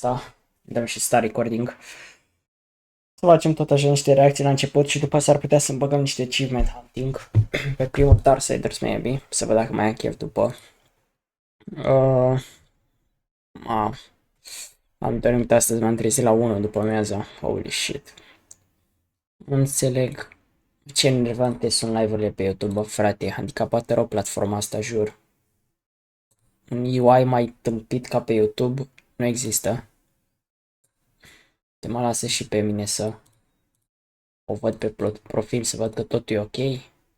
Asta. Dăm și start recording. Să facem tot așa niște reacții la început și după s-ar putea să băgăm niște achievement hunting pe primul Darksiders maybe, să văd dacă mai am chef după. Uh, am dormit astăzi, m-am trezit la 1 după amiaza. Holy shit. Nu înțeleg ce enervante sunt live-urile pe YouTube, bă, frate, handicapată rău platforma asta, jur. Un UI mai tâmpit ca pe YouTube nu există. Te mă lasă și pe mine să o văd pe profil, să văd că totul e ok.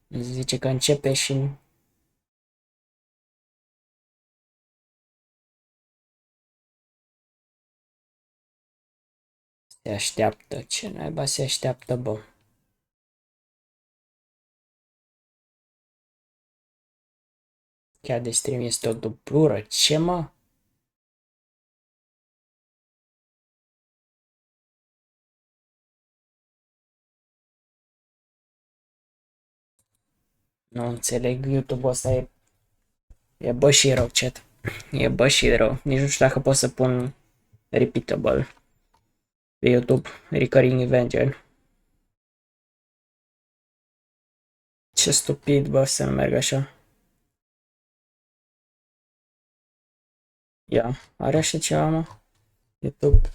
Zice că începe și se așteaptă. Ce naiba se așteaptă, bă? Chiar de stream este o dublură. Ce, mă? Nu înțeleg, YouTube-ul ăsta e bă și rău, chat. E bă și rău. Nici nu știu dacă pot să pun repeatable pe YouTube, recurring event gen. Ce stupid, bă, să nu merg așa. Ia, are așa ceva, mă? YouTube.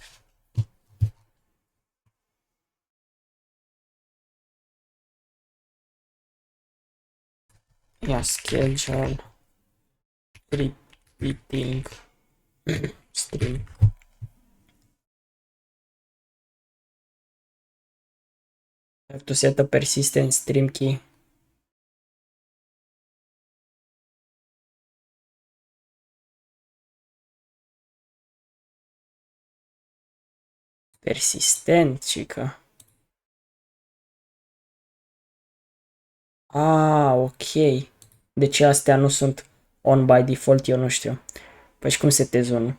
Ia, schedule. Repeating. Stream. Have to set a persistent stream key. Persistent, cică. Ok. Deci astea nu sunt on by default, eu nu știu. Păi și cum setez unul?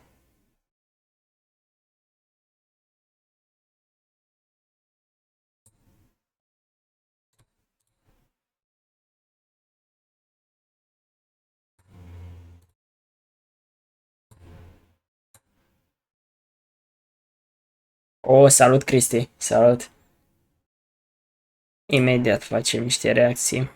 Salut, Cristi. Salut. Imediat facem niște reacții.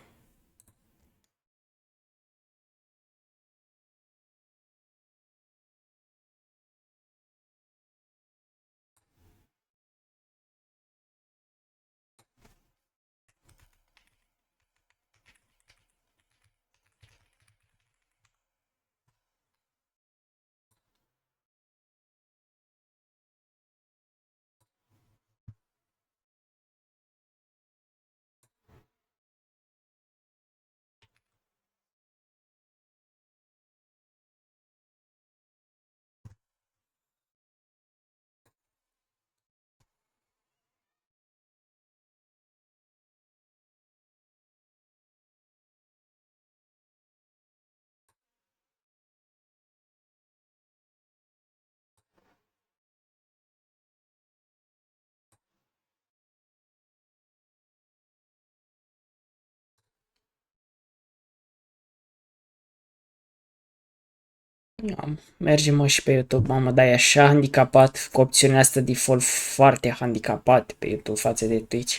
Mergem mă și pe YouTube, mamă, dar e așa handicapat cu opțiunea asta default, foarte handicapat pe YouTube față de Twitch.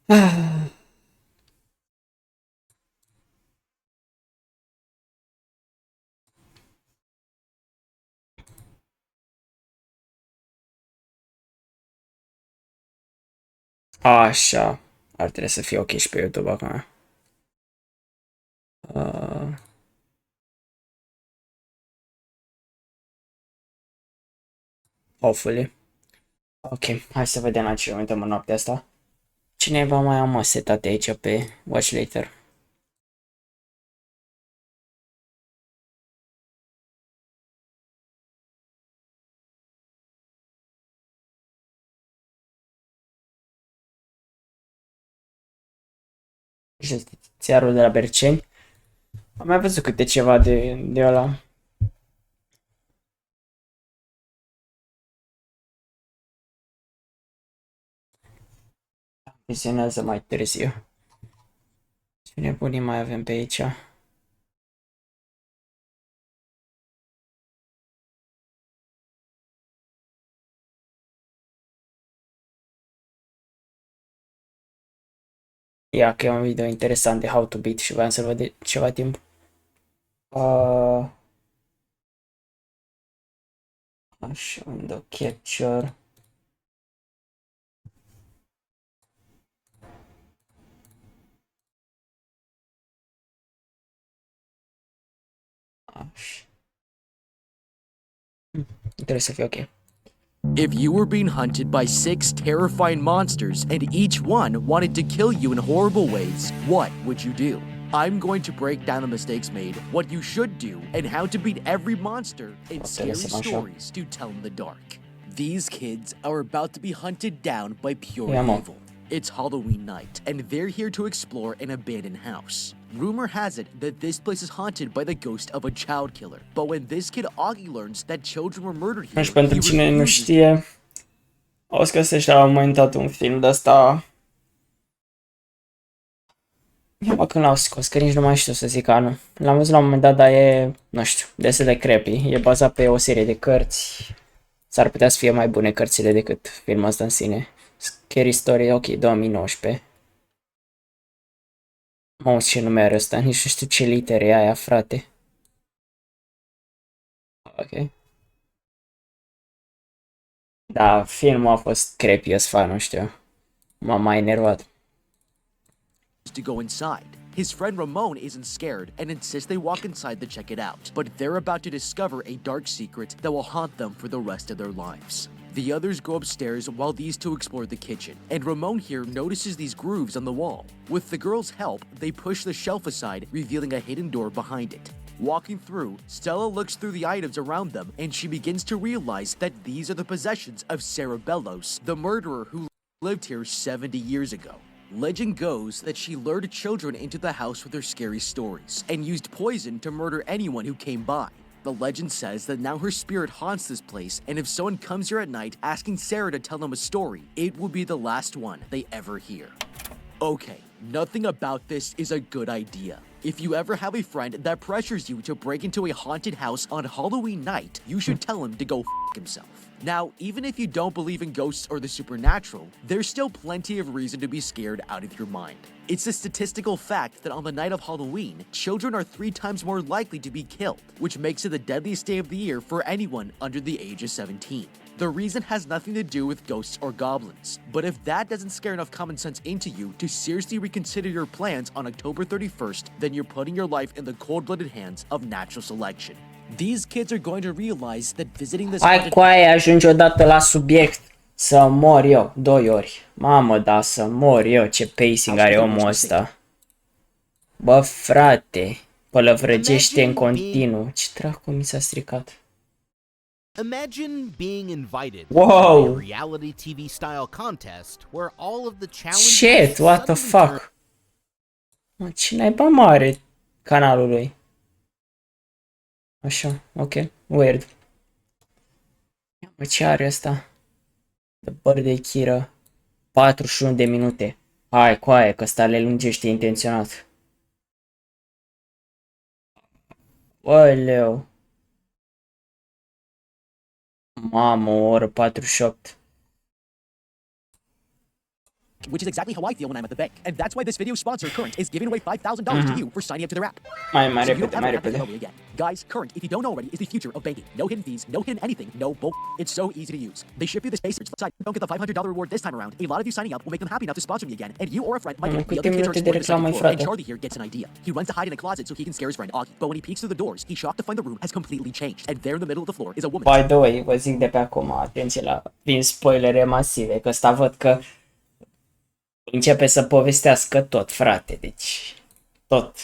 Ah. Așa. Ar trebui să fie ok și pe YouTube acum. Hopefully. Ok, hai să vedem la ce uităm în noaptea asta. Cineva mai am setate aici pe Watch Later. Justițiarul de la Berceni. Am mai văzut câte ceva de ăla. Visionează mai târziu. Ce nebunii mai avem pe aici? Ia că e un video interesant de how to beat și voiam să-l văd de ceva timp. Așa, window capture. Așa. Trebuie să fie ok. If you were being hunted by 6 terrifying monsters and each one wanted to kill you in horrible ways, what would you do? I'm going to break down the mistakes made, what you should do, and how to beat every monster and scary stories to tell in the dark. These kids are about to be hunted down by pure evil. It's Halloween night, and they're here to explore an abandoned house. Rumor has it that this place is haunted by the ghost of a child killer. But when this kid Augie learns that children were murdered here, și pentru cine nu știe, o să găsești la un moment dat un film de ăsta. Mă, când l-au scos, că nici nu mai știu să zic anul. L-am văzut la un moment dat, dar e, nu știu, destul de creepy. E bazat pe o serie de cărți. S-ar putea să fie mai bune cărțile decât filmul ăsta în sine. Scary Story, ok, 2019. Mă, ce nume are ăsta? Nici nu știu ce litere e aia, frate. Ok. Da, filmul a fost creepy as fuck, nu știu. M-am mai enervat. To go inside. His friend Ramon isn't scared and insists they walk inside to check it out, but they're about to discover a dark secret that will haunt them for the rest of their lives. The others go upstairs while these two explore the kitchen, and Ramon here notices these grooves on the wall. With the girl's help, they push the shelf aside, revealing a hidden door behind it. Walking through, Stella looks through the items around them, and she begins to realize that these are the possessions of Sarah Bellows, the murderer who lived here 70 years ago. Legend goes that she lured children into the house with her scary stories and used poison to murder anyone who came by. The legend says that now her spirit haunts this place, and if someone comes here at night asking Sarah to tell them a story, it will be the last one they ever hear. Okay, nothing about this is a good idea. If you ever have a friend that pressures you to break into a haunted house on Halloween night, you should tell him to go f*** himself. Now, even if you don't believe in ghosts or the supernatural, there's still plenty of reason to be scared out of your mind. It's a statistical fact that on the night of Halloween, children are 3 times more likely to be killed, which makes it the deadliest day of the year for anyone under the age of 17. The reason has nothing to do with ghosts or goblins, but if that doesn't scare enough common sense into you to seriously reconsider your plans on October 31st, then you're putting your life in the cold-blooded hands of natural selection. These kids are going to realize that visiting this... Hai cu aia, ajungi odată la subiect. Să mor eu, 2 ori. Mamă, da, să mor eu, ce pacing are omul ăsta. Bă, frate, pălăvrăgește în continuu. Ce dracu mi s-a stricat? Imagine being invited Whoa. to a reality TV style contest where all of the challenges Shit, what the fuck? Mă, ce naiba mare canalul lui? Așa, ok, weird. Mă, ce are ăsta? The Birthday Kira. 41 de minute. Hai, coaie, că ăsta le lungește intenționat. Oleu. Mamă, o oră 48. Which is exactly how I feel when I'm at the bank. And that's why this video sponsor, Current, is giving away $5,000 to you for signing up to their app. Mai So you repede, don't mai ever have to repede. tell me again. Guys, Current, if you don't know already, is the future of banking. No hidden fees, no hidden anything, no bull. It's so easy to use. They ship you this base site. Don't get the $500 reward this time around. A lot of you signing up will make them happy enough to sponsor me again. And you or a friend might get the other kids are exploring the second floor. And Charlie here gets an idea. He runs to hide in a closet so he can scare his friend Augie. But when he peeks through the doors, he's shocked to find the room has completely changed. And there in the middle of the floor is a woman. By the way, vă zic de pe acum, atenție la prin spoilere masive, că ăsta văd că începe să povestească tot, frate, deci tot.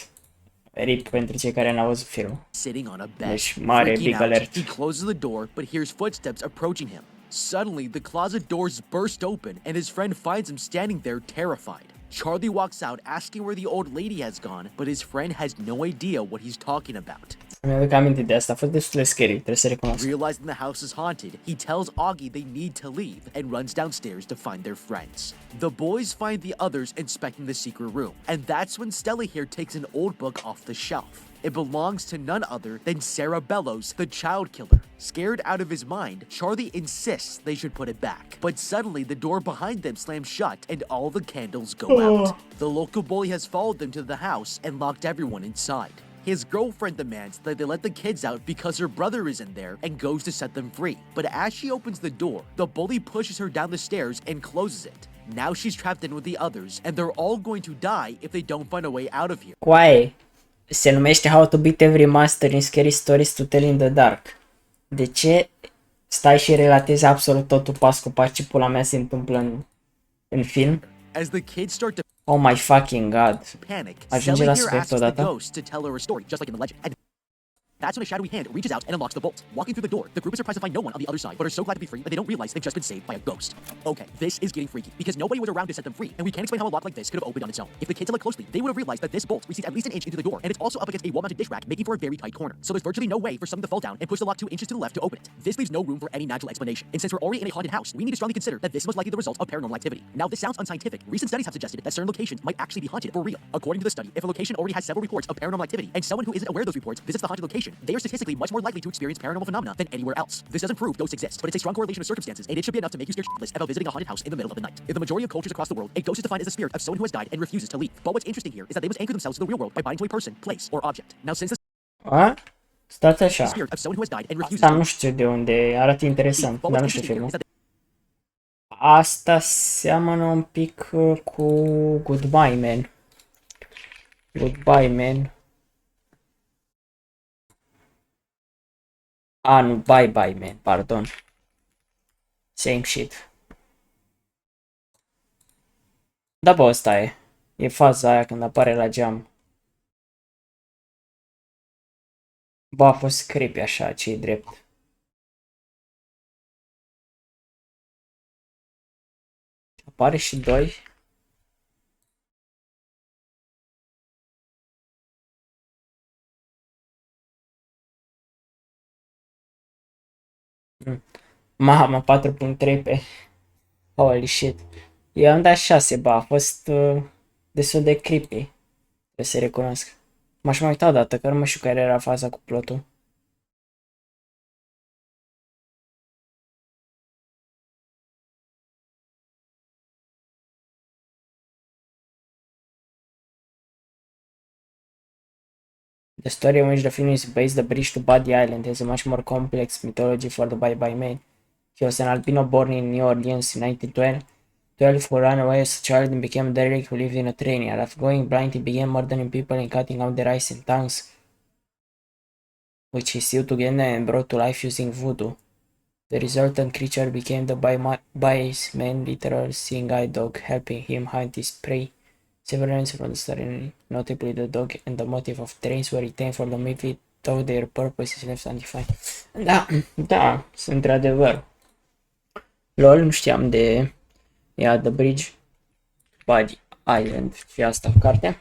Rip pentru cei care n-au văzut filmul. Sitting on a bed. Deci mare Freaking big out, alert. he closes the door but hears footsteps approaching him. Suddenly, the closet doors burst open and his friend finds him standing there terrified. Charlie walks out asking where the old lady has gone, but his friend has no idea what he's talking about. Mi-aduc aminte de asta, a fost destul de scary, trebuie să recunosc. Realizing the house is haunted, he tells Augie they need to leave and runs downstairs to find their friends. The boys find the others inspecting the secret room, and that's when Stella here takes an old book off the shelf. It belongs to none other than Sarah Bellows, the child killer. Scared out of his mind, Charlie insists they should put it back. But suddenly, the door behind them slams shut and all the candles go out. The local bully has followed them to the house and locked everyone inside. His girlfriend demands that they let the kids out because her brother is in there and goes to set them free. But as she opens the door, the bully pushes her down the stairs and closes it. Now she's trapped in with the others, and they're all going to die if they don't find a way out of here. Coaie, se numește How to Beat Every Master in Scary Stories to Tell in the Dark. De ce stai și relatezi absolut totul pas cu pas ce pula mea se întâmplă în film? As the kids start to Oh my fucking god. panic, Ajunge Sally la here subiectul asks the odată. ghost to tell her a story, just like in the legend. And that's when a shadowy hand reaches out and unlocks the bolt. Walking through the door, the group is surprised to find no one on the other side, but are so glad to be free that they don't realize they've just been saved by a ghost. Okay, this is getting freaky, because nobody was around to set them free, and we can't explain how a lock like this could have opened on its own. If the kids had looked closely, they would have realized that this bolt recedes at least an inch into the door, and it's also up against a wall-mounted dish rack, making for a very tight corner. So there's virtually no way for something to fall down and push the lock 2 inches to the left to open it. This leaves no room for any natural explanation. And since we're already in a haunted house, we need to strongly consider that this is most likely the result of paranormal activity. Now, this sounds unscientific. Recent studies have suggested that certain locations might actually be haunted for real. According to the study, if a location already has several reports of paranormal activity, and someone who isn't aware of those reports visits the haunted location, they are statistically much more likely to experience paranormal phenomena than anywhere else. This doesn't prove ghosts exist, but it's a strong correlation of circumstances, and it should be enough to make you scared shitless about visiting a haunted house in the middle of the night. In the majority of cultures across the world, a ghost is defined as the spirit of someone who has died and refuses to leave. But what's interesting here is that they must anchor themselves to the real world by binding to a person, place, or object. Now, since the A? Stați așa. spirit of someone who has died and refuses Asta to nu știu de unde e, arată interesant, But dar what's nu știu interesting here filmul. is that Asta seamănă un pic cu Goodbye Man. Goodbye Man. A, nu, Bye Bye Man, pardon. Same shit. Da, bă, ăsta e. E faza aia când apare la geam. Bă, a fost creepy așa, ce-i drept. Apare și 2. Mamă, 4.3 pe... Holy shit. Eu am dat 6, bă, a fost destul de creepy. Trebuie să recunosc. M-aș mai uita odată, că nu mă știu care era faza cu plotul. The story on which the film is based, The Bridge to Buddy Island, has a much more complex mythology for the Bye Bye Man. He was an albino born in New Orleans in 1912 who ran away as a child and became a derelict who lived in a train yard. After going blind, he began murdering people and cutting out their eyes and tongues, which he sewed together and brought to life using voodoo. The resultant creature became the Bye's Man, literal seeing-eye dog, helping him hunt his prey. Several elements from the story, notably the dog and the motive of trains, were retained for the movie, though their purpose is left undefined. Da, da, sunt într-adevăr. LOL, nu știam de The Bridge Buddy Island. Și asta, carte.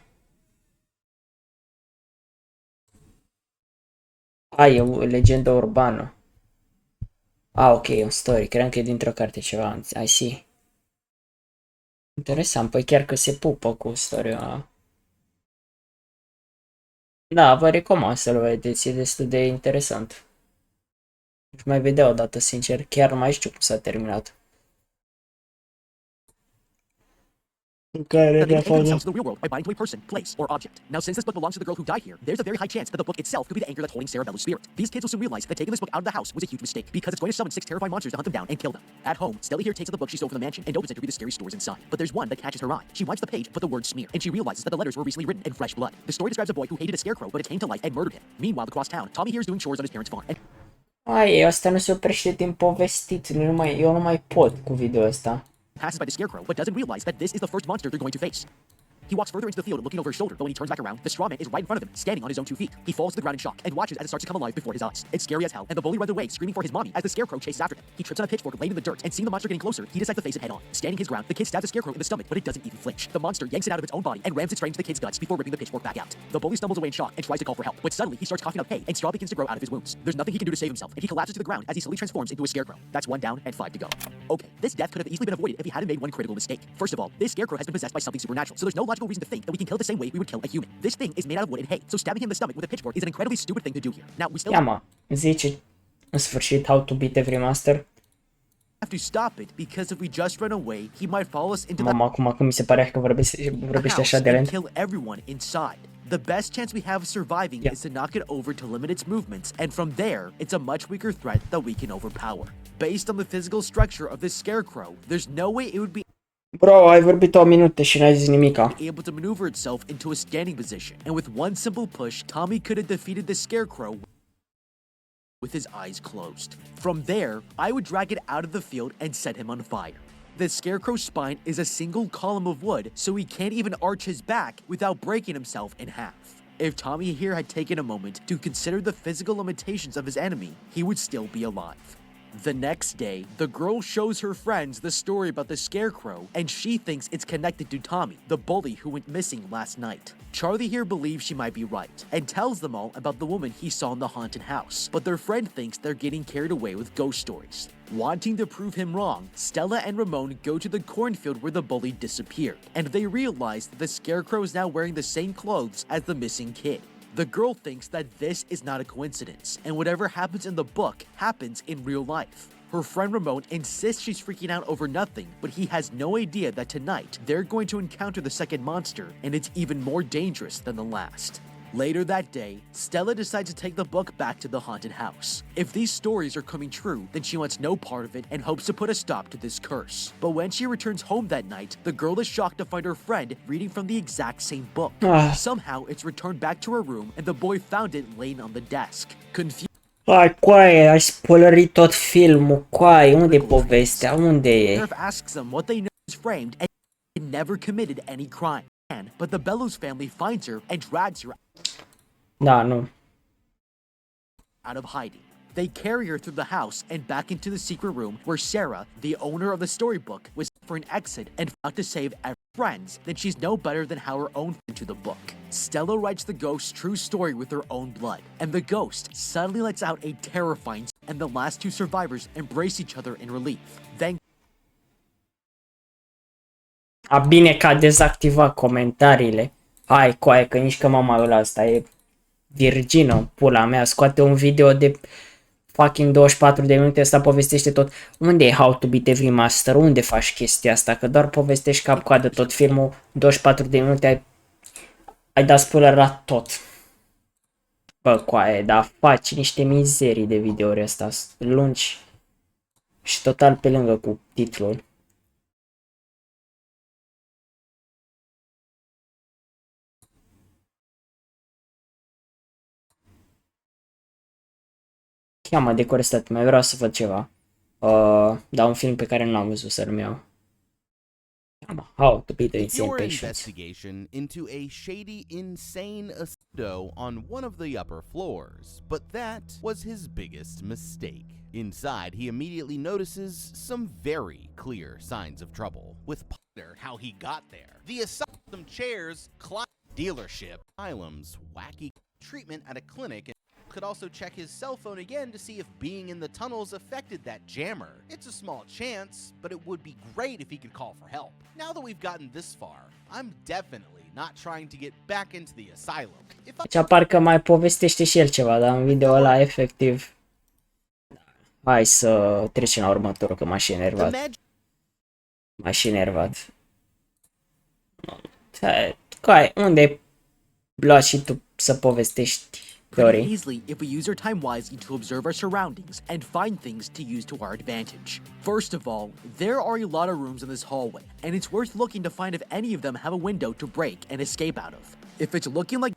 E o legendă urbană. Ok, e un story. Cream că e dintr-o carte ceva. I see. Interesant, păi chiar că se pupă cu storia. Da, vă recomand să-l vedeți, e destul de interesant. Și mai vedea odată, sincer, chiar nu mai știu cum s-a terminat. Care that they era anchor themselves faza? to the real world by binding to a person, place, or object. Now, since this book belongs to the girl who died here, there's a very high chance that the book itself could be the anchor that's holding Sarah Bellows' spirit. These kids will soon realize that taking this book out of the house was a huge mistake, because it's going to summon 6 terrifying monsters to hunt them down and kill them. At home, Stella here takes out the book she stole from the mansion and opens it to read the scary stories inside. But there's one that catches her eye. She wipes the page, but the word smear, and she realizes that the letters were recently written in fresh blood. The story describes a boy who hated a scarecrow, but it came to life and murdered him. Meanwhile, across town, Tommy here is doing chores on his parents' farm. Asta nu se oprește din povestit, eu nu mai pot cu video ăsta. Passes by the scarecrow, but doesn't realize that this is the first monster they're going to face. He walks further into the field, looking over his shoulder, but when he turns back around, the straw man is right in front of him, standing on his own 2 feet. He falls to the ground in shock and watches as it starts to come alive before his eyes. It's scary as hell, and the bully runs away, screaming for his mommy as the scarecrow chases after him. He trips on a pitchfork laying in the dirt, and seeing the monster getting closer, he decides to face it head on. Standing his ground, the kid stabs the scarecrow in the stomach, but it doesn't even flinch. The monster yanks it out of its own body and rams it straight into the kid's guts before ripping the pitchfork back out. The bully stumbles away in shock and tries to call for help, but suddenly he starts coughing up hay, and straw begins to grow out of his wounds. There's nothing he can do to save himself, and he collapses to the ground as he slowly transforms into a scarecrow. That's 1 down and 5 to go. Okay, this death could have easily been avoided if he hadn't made one critical mistake. First of all, this scarecrow has been possessed by something supernatural, so there's no logical reason to think that we can kill it the same way we would kill a human. This thing is made out of wood and hay, so stabbing him in the stomach with a pitchfork is an incredibly stupid thing to do here. Now, we still Ia mă, zice în sfârșit How to Beat Every Master. have to stop it, because if we just run away, he might follow us into the Mamă, acum când mi se pare că vorbește așa de and lent. kill everyone inside. The best chance we have of surviving is to knock it over to limit its movements, and from there, it's a much weaker threat that we can overpower. Based on the physical structure of this scarecrow, there's no way it would be Bro, ai vorbit 2 minute și n-ai zis nimica. able to maneuver itself into a standing position, and with one simple push, Tommy could have defeated the scarecrow with his eyes closed. From there, I would drag it out of the field and set him on fire. The scarecrow's spine is a single column of wood, so he can't even arch his back without breaking himself in half. If Tommy here had taken a moment to consider the physical limitations of his enemy, he would still be alive. The next day, the girl shows her friends the story about the scarecrow, and she thinks it's connected to Tommy, the bully who went missing last night. Charlie here believes she might be right, and tells them all about the woman he saw in the haunted house, but their friend thinks they're getting carried away with ghost stories. Wanting to prove him wrong, Stella and Ramon go to the cornfield where the bully disappeared, and they realize that the scarecrow is now wearing the same clothes as the missing kid. The girl thinks that this is not a coincidence, and whatever happens in the book happens in real life. Her friend Ramon insists she's freaking out over nothing, but he has no idea that tonight they're going to encounter the second monster, and it's even more dangerous than the last. Later that day, Stella decides to take the book back to the haunted house. If these stories are coming true, then she wants no part of it and hopes to put a stop to this curse. But when she returns home that night, the girl is shocked to find her friend reading from the exact same book. Somehow, it's returned back to her room and the boy found it laying on the desk. Confused, Hai, coaie, ai spoilerit tot filmul, coaie, unde e povestea, unde e? sheriff asks them what they know is framed and never committed any crime. But the Bellows family finds her and drags her Da, nu. out of hiding. They carry her through the house and back into the secret room where Sarah, the owner of the storybook, was for an exit and found to save every friends, then she's no better than how her own into the book. Stella writes the ghost's true story with her own blood, and the ghost suddenly lets out a terrifying and the last two survivors embrace each other in relief. Then A, bine că a dezactivat comentariile. Hai, coaie, că nici că mama ăla asta e virgină, pula mea, scoate un video de fucking 24 de minute, asta povestește tot. Unde e How to Beat Every Master? Unde faci chestia asta? Că doar povestești cap-coadă tot filmul, 24 de minute, ai dat spoiler la tot. Bă, coaie, dar faci niște mizerii de videouri astea lungi și total pe lângă cu titlul. Cheamă de corestat, mai vreau să văd ceva. Da, un film pe care nu l-am văzut, să-l iau. How to Beat the Insane Your Patients. investigation into a shady, insane asdo on one of the upper floors, but that was his biggest mistake. Inside, he immediately notices some very clear signs of trouble. With Potter, how he got there, the asylum chairs, dealership, asylum's wacky treatment at a clinic, and could also check his cell phone again to see if being in the tunnels affected that jammer. It's a small chance, but it would be great if he could call for help. Now that we've gotten this far, I'm definitely not trying to get back into the asylum. Deci parcă mai povestește și el ceva, dar în video ăla efectiv. Hai să trecem la următorul, că m-a și enervat. M-a și enervat. Hai, unde luat și tu să povestești pretty easily if we use our time wisely to observe our surroundings and find things to use to our advantage. First of all, there are a lot of rooms in this hallway, and it's worth looking to find if any of them have a window to break and escape out of. If it's looking like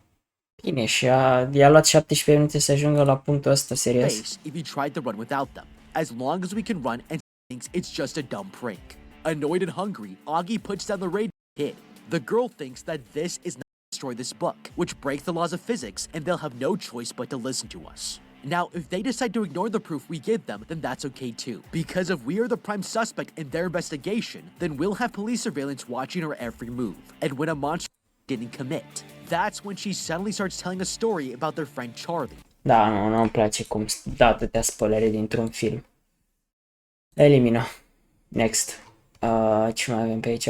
bine, și i-a luat 17 minute să ajungă la punctul ăsta, serios. if you tried to run without them, as long as we can run and thinks it's just a dumb prank. Annoyed and hungry, Augie puts down the radio kid. The girl thinks that this is not destroy this book, which breaks the laws of physics, and they'll have no choice but to listen to us. Now, if they decide to ignore the proof we give them, then that's okay too. Because if we are the prime suspect in their investigation, then we'll have police surveillance watching our every move. And when a monster didn't commit, that's when she suddenly starts telling a story about their friend Charlie. Da, nu-mi place cum dă atâtea spoilere dintr-un film. Elimina. Next. Ce mai avem pe aici?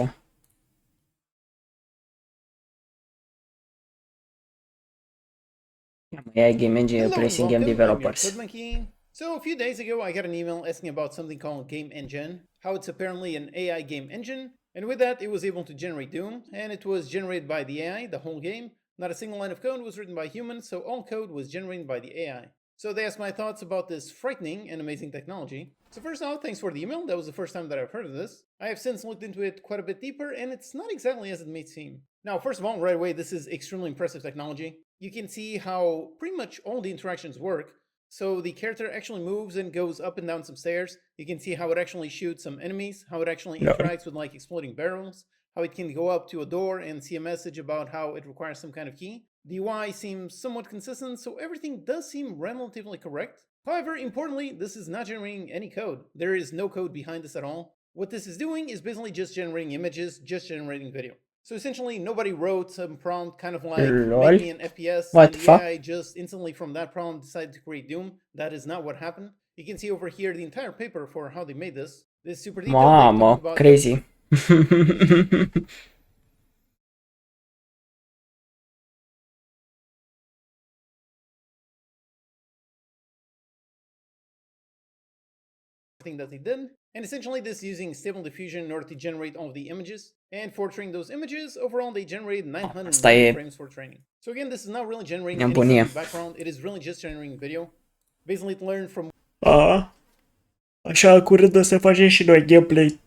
AI Game Engine Hello and Replacing Game welcome, I'm your Developers. Code Monkey. So a few days ago I got an email asking about something called Game Engine, how it's apparently an AI game engine, and with that it was able to generate Doom, and it was generated by the AI, the whole game. Not a single line of code was written by humans, so all code was generated by the AI. So they asked my thoughts about this frightening and amazing technology. So first off, thanks for the email, that was the first time that I've heard of this. I have since looked into it quite a bit deeper, and it's not exactly as it may seem. Now, first of all, right away, this is extremely impressive technology. You can see how pretty much all the interactions work. So the character actually moves and goes up and down some stairs. You can see how it actually shoots some enemies, how it actually Lol. interacts with like exploding barrels, how it can go up to a door and see a message about how it requires some kind of key. The UI seems somewhat consistent, so everything does seem relatively correct. However, importantly, this is not generating any code. There is no code behind this at all. What this is doing is basically just generating images, just generating video. So essentially, nobody wrote some prompt kind of like Lol. make me an FPS, What and the the fuck? AI just instantly from that prompt decided to create Doom. That is not what happened. You can see over here the entire paper for how they made this. This is super detailed. They talk Mamă, about crazy. everything that they did. And essentially, this is using Stable Diffusion in order to generate all of the images. And for training those images, overall they generate Asta 990 e frames for training. So again, this is not really generating any nebunie. code in the background. It is really just generating video. Basically, it learned from A, așa curând o să facem și noi gameplay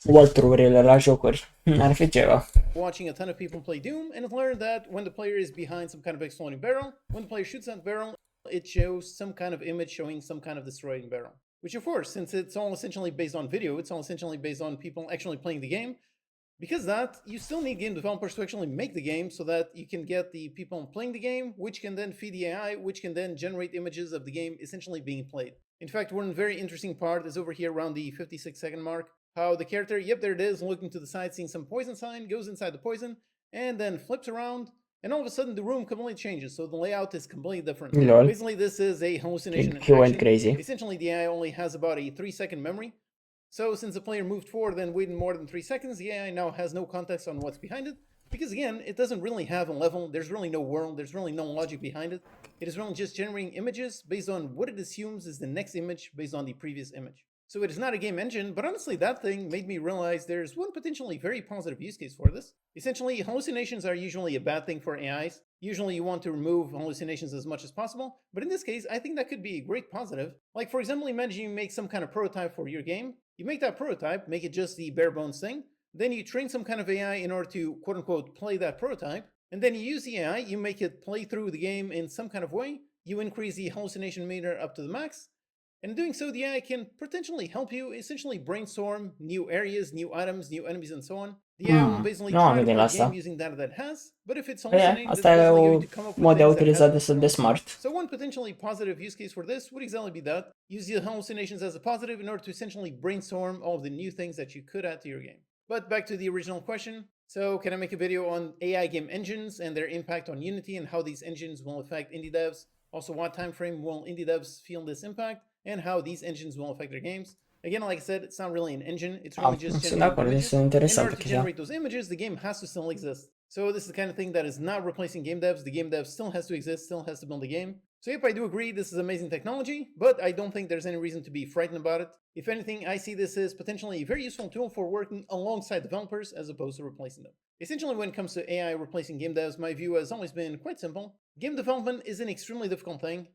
walkthrough-urile la jocuri. Ar fi ceva. watching a ton of people play Doom, and it learned that when the player is behind some kind of exploding barrel, when the player shoots that barrel, it shows some kind of image showing some kind of destroying barrel. Which, of course, since it's all essentially based on video, it's all essentially based on people actually playing the game. Because of that, you still need game developers to actually make the game so that you can get the people playing the game, which can then feed the AI, which can then generate images of the game essentially being played. In fact, one very interesting part is over here around the 56-second mark. How the character, yep, there it is, looking to the side, seeing some poison sign, goes inside the poison, and then flips around, and all of a sudden the room completely changes, so the layout is completely different. Lol. Basically, this is a hallucination He went interaction. crazy. Essentially, the AI only has about a 3-second memory. So since the player moved forward and waited more than 3 seconds, the AI now has no context on what's behind it. Because again, it doesn't really have a level, there's really no world, there's really no logic behind it. It is really just generating images based on what it assumes is the next image based on the previous image. So it is not a game engine, but honestly that thing made me realize there's one potentially very positive use case for this. Essentially, hallucinations are usually a bad thing for AIs. Usually you want to remove hallucinations as much as possible, but in this case, I think that could be a great positive. Like for example, imagine you make some kind of prototype for your game. You make that prototype, make it just the bare bones thing, then you train some kind of AI in order to quote unquote play that prototype, and then you use the AI, you make it play through the game in some kind of way, you increase the hallucination meter up to the max, and in doing so, the AI can potentially help you essentially brainstorm new areas, new items, new enemies, and so on. The AI will basically Nu am try to gândit play la the game asta. using data that it has, but if it's Păi, hallucinating, it's asta e basically o going to come up with mod de a things that it utiliza hasn't destul de before. smart. So one potentially positive use case for this would exactly be that. Use the hallucinations as a positive in order to essentially brainstorm all of the new things that you could add to your game. But back to the original question. So can I make a video on AI game engines and their impact on Unity and how these engines will affect indie devs? Also, what time frame will indie devs feel this impact and how these engines will affect their games? Again, like I said, it's not really an engine, it's really just Sunt de generating acord, images. este In interesantă order to chestia. generate those images, the game has to still exist. So this is the kind of thing that is not replacing game devs. The game dev still has to exist, still has to build a game. So yep, I do agree this is amazing technology, but I don't think there's any reason to be frightened about it. If anything, I see this as potentially a very useful tool for working alongside developers as opposed to replacing them. Essentially, when it comes to AI replacing game devs, my view has always been quite simple. Game development is an extremely difficult thing.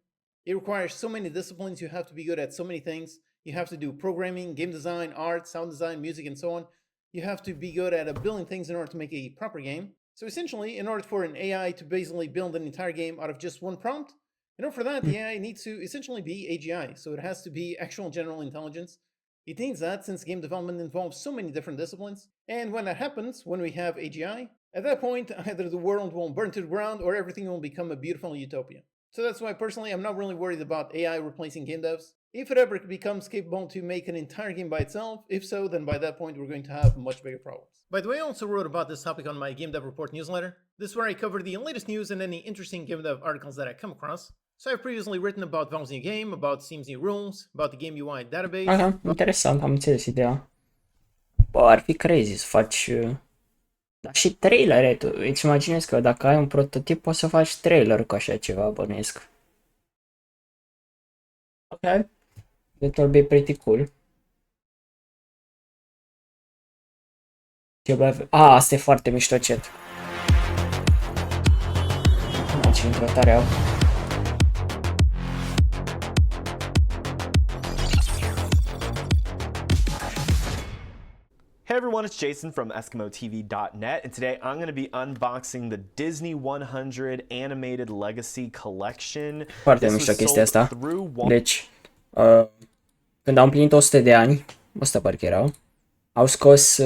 It requires so many disciplines, you have to be good at so many things. You have to do programming, game design, art, sound design, music, and so on. You have to be good at a billion things in order to make a proper game. So essentially, in order for an AI to basically build an entire game out of just one prompt, in order for that, the AI needs to essentially be AGI. So it has to be actual general intelligence. It needs that since game development involves so many different disciplines. And when that happens, when we have AGI, at that point, either the world will burn to the ground or everything will become a beautiful utopia. So that's why personally I'm not really worried about AI replacing game devs. If it ever becomes capable to make an entire game by itself, if so, then by that point we're going to have much bigger problems. By the way, I also wrote about this topic on my Game Dev Report newsletter. This is where I cover the latest news and any interesting game dev articles that I come across. So I've previously written about Valve's new game, about Steam's new rules, about the game UI database. Aha, interesant, am înțeles ideea. Bă, ar fi crazy să faci... Dar și trailere, tu îți imaginezi că dacă ai un prototip poți să faci trailer cu așa ceva, bănuiesc. Ok, that will be pretty cool. Asta e foarte mișto, chat. Ce intro tare au. Hey everyone, it's Jason from EskimoTV.net, and today I'm going to be unboxing the Disney 100 Animated Legacy Collection. Foarte mișto chestia asta. Deci, când au împlinit 100 de ani, 100 parcă erau, au scos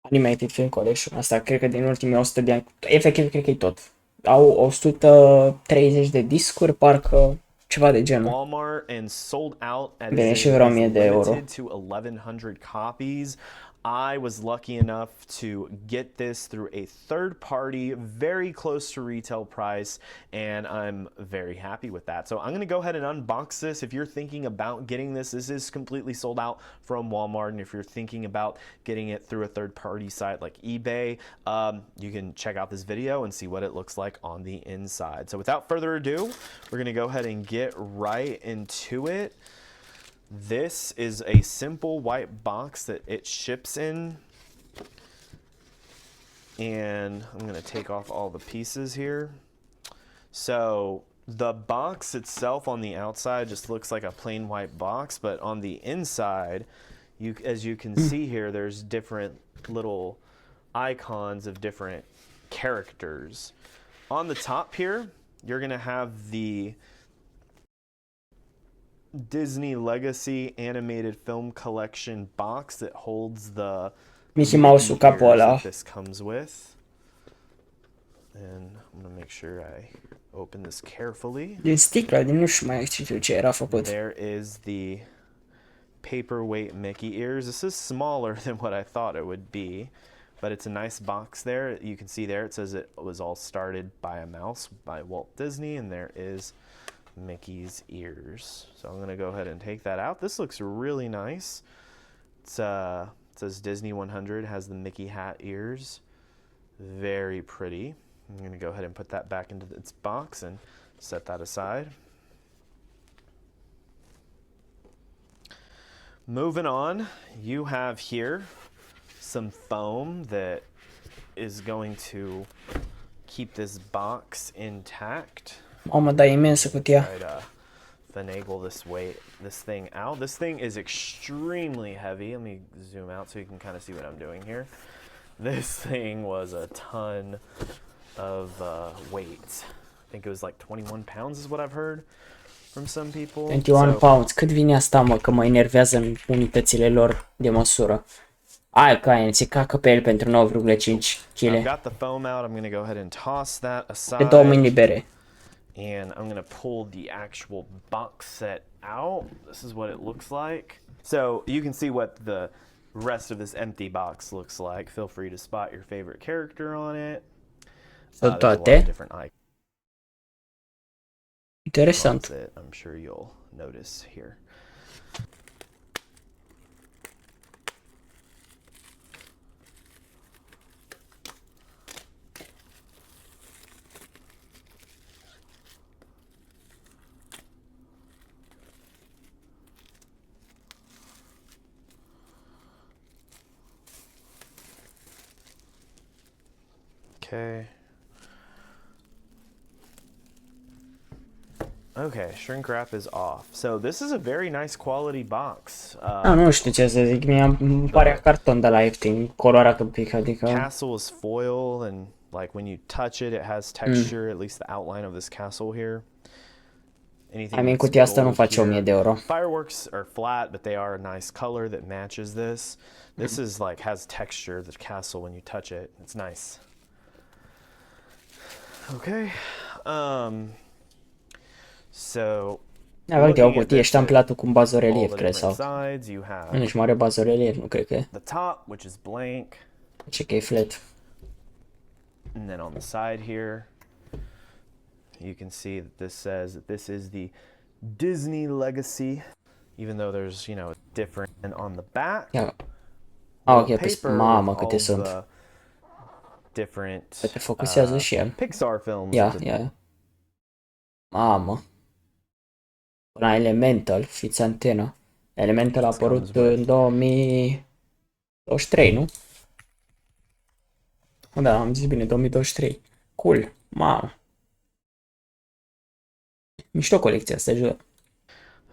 Animated Film Collection. Asta cred că din ultimii 100 de ani, efectiv cred că e tot. Au 130 de discuri, parcă ceva de genul. Walmart and sold out at Bine, și vreo 1000 de euro. to 1100 copies. I was lucky enough to get this through a third party, very close to retail price, and I'm very happy with that. So I'm going to go ahead and unbox this. If you're thinking about getting this, this is completely sold out from Walmart, and if you're thinking about getting it through a third party site like eBay, you can check out this video and see what it looks like on the inside. So without further ado, we're going to go ahead and get right into it. This is a simple white box that it ships in, and I'm going to take off all the pieces here. So the box itself on the outside just looks like a plain white box, but on the inside, as you can see here, there's different little icons of different characters. On the top here, you're going to have the Disney Legacy Animated Film Collection box that holds the Mickey Mouse-ul, capul ăla. this comes with. And I'm gonna make sure I open this carefully. Din sticlă, din nu știu mai știu ce era făcut. There is the paperweight Mickey ears. This is smaller than what I thought it would be, but it's a nice box there. You can see there it says it was all started by a mouse by Walt Disney, and there is Mickey's ears. So I'm going to go ahead and take that out. This looks really nice. It's it says Disney 100, has the Mickey hat ears. Very pretty. I'm going to go ahead and put that back into its box and set that aside. Moving on, you have here some foam that is going to keep this box intact. Mamă, da, imensă cutia. Try to finagle this thing out. This thing is extremely heavy. Let me zoom out so you can kind of see what I'm doing here. This thing was a ton of weight. I think it was like 21 pounds is what I've heard from some people. 21 pounds. Cât vine asta, mă, că mă enervează în unitățile lor de măsură. Ai, Cain, se cacă pe el pentru 9,5 kg. I've got the foam out. I'm going to go ahead and toss that aside. Pe 2 mâini libere. And I'm going to pull the actual box set out. This is what it looks like. So you can see what the rest of this empty box looks like. Feel free to spot your favorite character on it. There's a lot of different icons. Interesant. That I'm sure you'll notice here. Okay. Okay, shrink wrap is off. So this is a very nice quality box. Nu știu ce să zic, îmi pare carton de la ieftin, colorat un pic, adică... Castle is foil, and like when you touch it, it has texture, at least the outline of this castle here. I mean, cutia asta nu face 1000 de euro. Fireworks are flat, but they are a nice color that matches this. This is like, has texture, the castle, when you touch it. It's nice. Okay. So Uite, o cutie ștamplată cu un bazorelief, cred, sau... Nu, nici mare bazorelief, nu cred că e. The top, which is blank. Ce că e flat. And then on the side here, you can see that this says that this is the Disney legacy, even though there's, different on the back. Ia. Ok, păi Paper with mamă all câte sunt. the different Te focusează și el. Pixar films. Ia. Mamă. La Elemental, fiți antenă. Elemental a apărut în 2023, nu? Da, am zis bine, 2023. Cool, mamă. Mișto colecția asta, jur.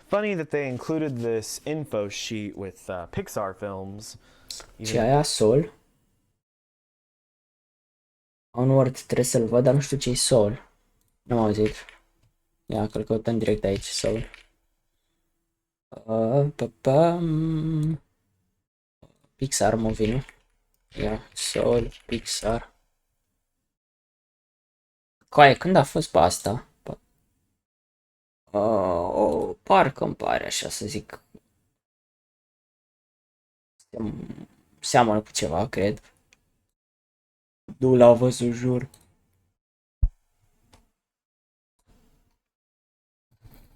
Funny that they included this info sheet with Pixar films. Ce aia, Soul? Onward trebuie să-l văd, dar nu știu ce-i Soul. Nu am auzit. Ia, că-l căutăm direct aici, Soul. Pixar movie, nu? Ia, Soul, Pixar. Coaie, când a fost pe asta? Parcă îmi pare așa să zic. Seamănă cu ceva, cred. Nu l-au văzut, jur.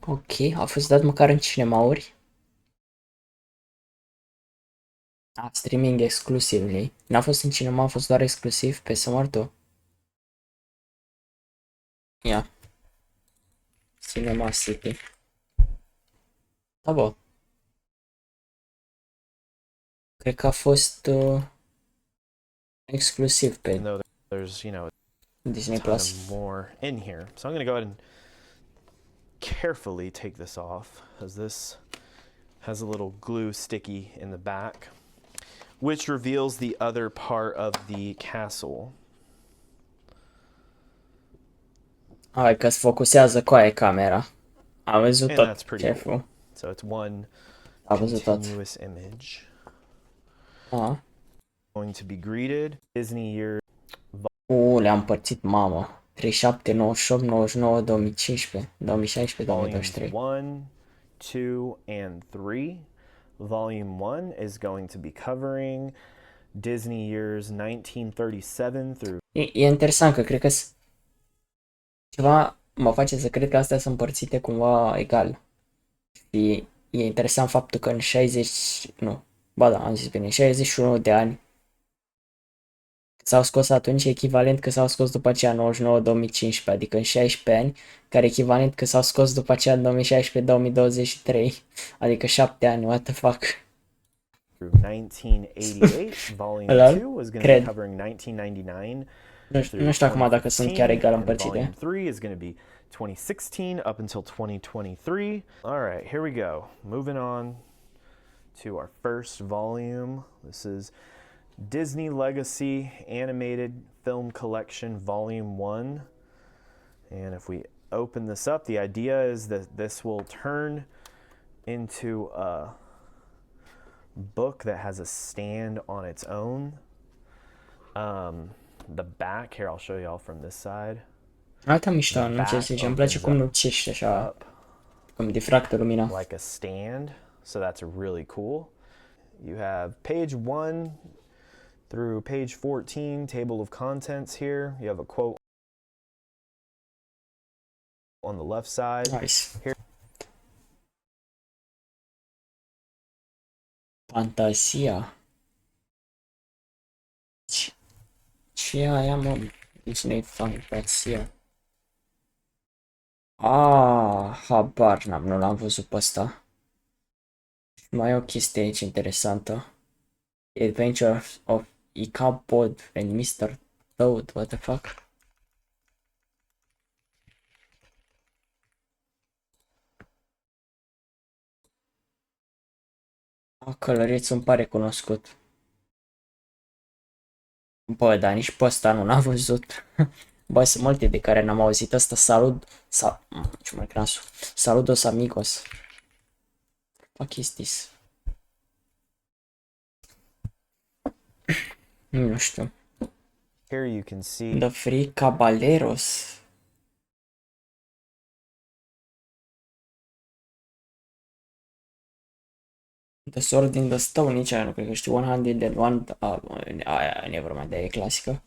Ok, a fost dat măcar în cinemauri. Streaming exclusively. N-a fost în cinema, a fost doar exclusiv pe Summerto. Ia. Cinema City. Da, bă. Cred că a fost exclusiv pe There's, Disney ton Plus. of more in here. So I'm going to go ahead and carefully take this off, as this has a little glue sticky in the back, which reveals the other part of the castle. Hai că se focusează cu aia camera. Am văzut And tot. that's pretty Careful. cool. So it's one Am văzut tot. continuous image. Ah. Going to be greeted. Disney year. Le-am împărțit, mamă. 37, 98, 99, 2015, 2016, Volumes 2023. 1, 2, and 3. Volume 1 is going to be covering Disney years 1937 through. E interesant că cred că ceva mă face să cred că astea sunt împărțite cumva egal. Și e interesant faptul că în 60, nu, ba da, am zis bine, 61 de ani s-au scos atunci echivalent că s-au scos după aceea 99-2015, adică în 16 ani, care echivalent că s-au scos după aceea în 2016-2023, adică 7 ani, what the fuck. Through 1988, Volume 2 was going to be covering 1999. Nu știu acum dacă sunt chiar egal împărțite. Volume 3 is going to be 2016 up until 2023. All right, here we go. Moving on to our first volume. This is Disney Legacy Animated Film Collection Volume 1. And if we open this up, the idea is that this will turn into a book that has a stand on its own. The back, here I'll show you all from this side. Arată mișto, nu ce zice, îmi place cum lucește așa, cum difractă lumina. Like a stand, so that's really cool. You have page 1 through page 14, table of contents here. You have a quote on the left side. Nice. Here. Fantasia. Ce e aia, mă? Disney Fantasia. Habar n-am, nu l-am văzut pe ăsta. Mai e o chestie aici interesantă. Adventures of Ichabod and Mr. Toad, what the fuck? Călărețul îmi pare cunoscut. Bă, dar nici pe ăsta nu l-am văzut. Bă, sunt multe de care n-am auzit. Ăsta, Saludos amigos. Fuck is this? Nu știu. Here you can see The Free Caballeros. The Sword in the Stone, nici aia nu cred că știu. 101, aia, nevermind, aia e clasică.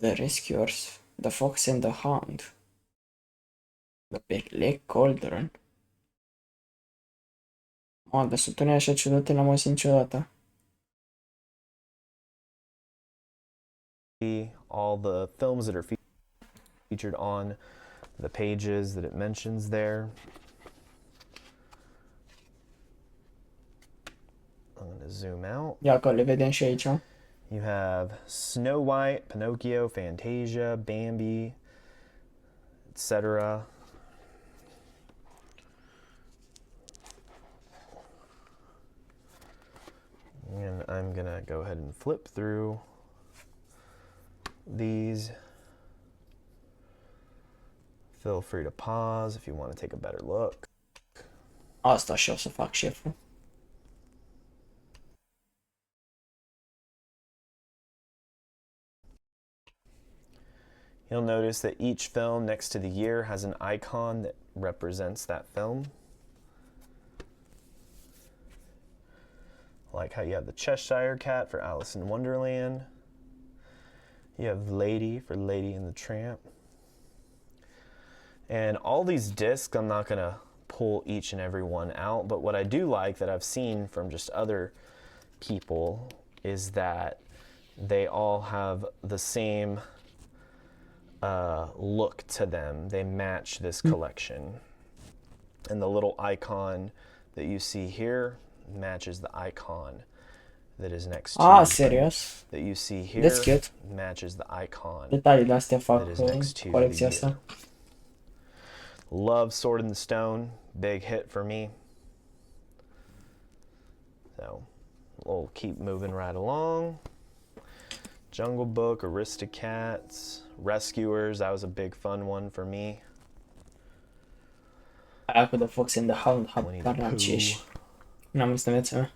The Rescuers, The Fox and the Hound, The Big Lake Cauldron. Dar sunt unele așa ciudate, n-am auzit niciodată. All the films that are featured on the pages that it mentions there. I'm going to zoom out. Ia că le vedem și aici. You have Snow White, Pinocchio, Fantasia, Bambi, etc. And I'm going to go ahead and flip through these. Feel free to pause if you want to take a better look. Asta și o să fac, șeful. You'll notice that each film next to the year has an icon that represents that film. Like how you have the Cheshire Cat for Alice in Wonderland. You have Lady for Lady and the Tramp. And all these discs, I'm not going to pull each and every one out, but what I do like that I've seen from just other people is that they all have the same look to them. They match this collection. And the little icon that you see here matches the icon that is next to Ah, it. serios? That you see here That's cute. matches the icon Detaliile astea fac that is next to colecția the asta. year. Love Sword in the Stone, big hit for me. So we'll keep moving right along. Jungle Book, Aristocats, Rescuers, that was a big fun one for me. Aia cu The Fox and the Hound, Winnie habar the n-am ce Pooh. și. N-am văzut în viața mea.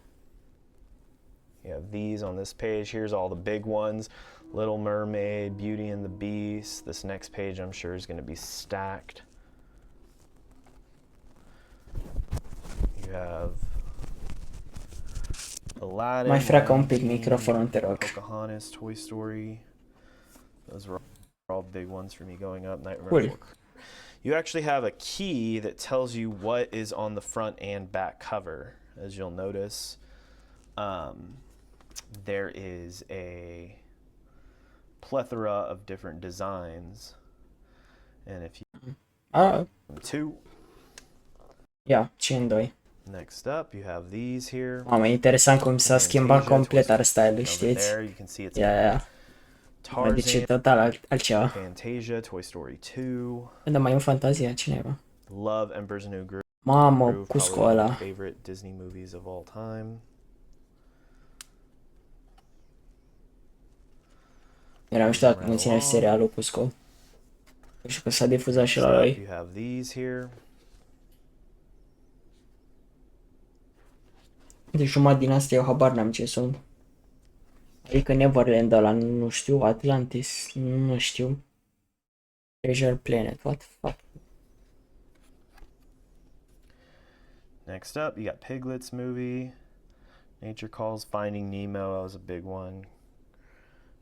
You have these on this page. Here's all the big ones. Little Mermaid, Beauty and the Beast. This next page I'm sure is going to be stacked. You have Aladdin. Mai freacă un pic Lion King, microfonul, te rog. Pocahontas, Toy Story. Those were all big ones for me going up. Nightmare Cool. Before You actually have a key that tells you what is on the front and back cover. As you'll notice, there is a plethora of different designs. And if you Ah, two, ia, 5-2. next up you have these here. Mamă, e interesant cum s-a schimbat complet art style, Over știți? there you can see it's Ia. Deci e Tarzan, total altceva. Fantasia, Toy Story 2, Dar mai e în fantazia, cineva. Love, Emperor's New Groove. Mamă, Probably Cusco one of ăla. my favorite Disney movies of all time. Era mișto cum ține serialul Cusco. Știu că s-a difuzat și la Next up, lui. you have these here. Deci jumătate din astea eu habar n-am ce sunt. Adică Neverland ăla, nu știu, Atlantis, nu știu. Treasure Planet, what the fuck? Next up, you got Piglet's movie, Nature Calls, Finding Nemo, that was a big one.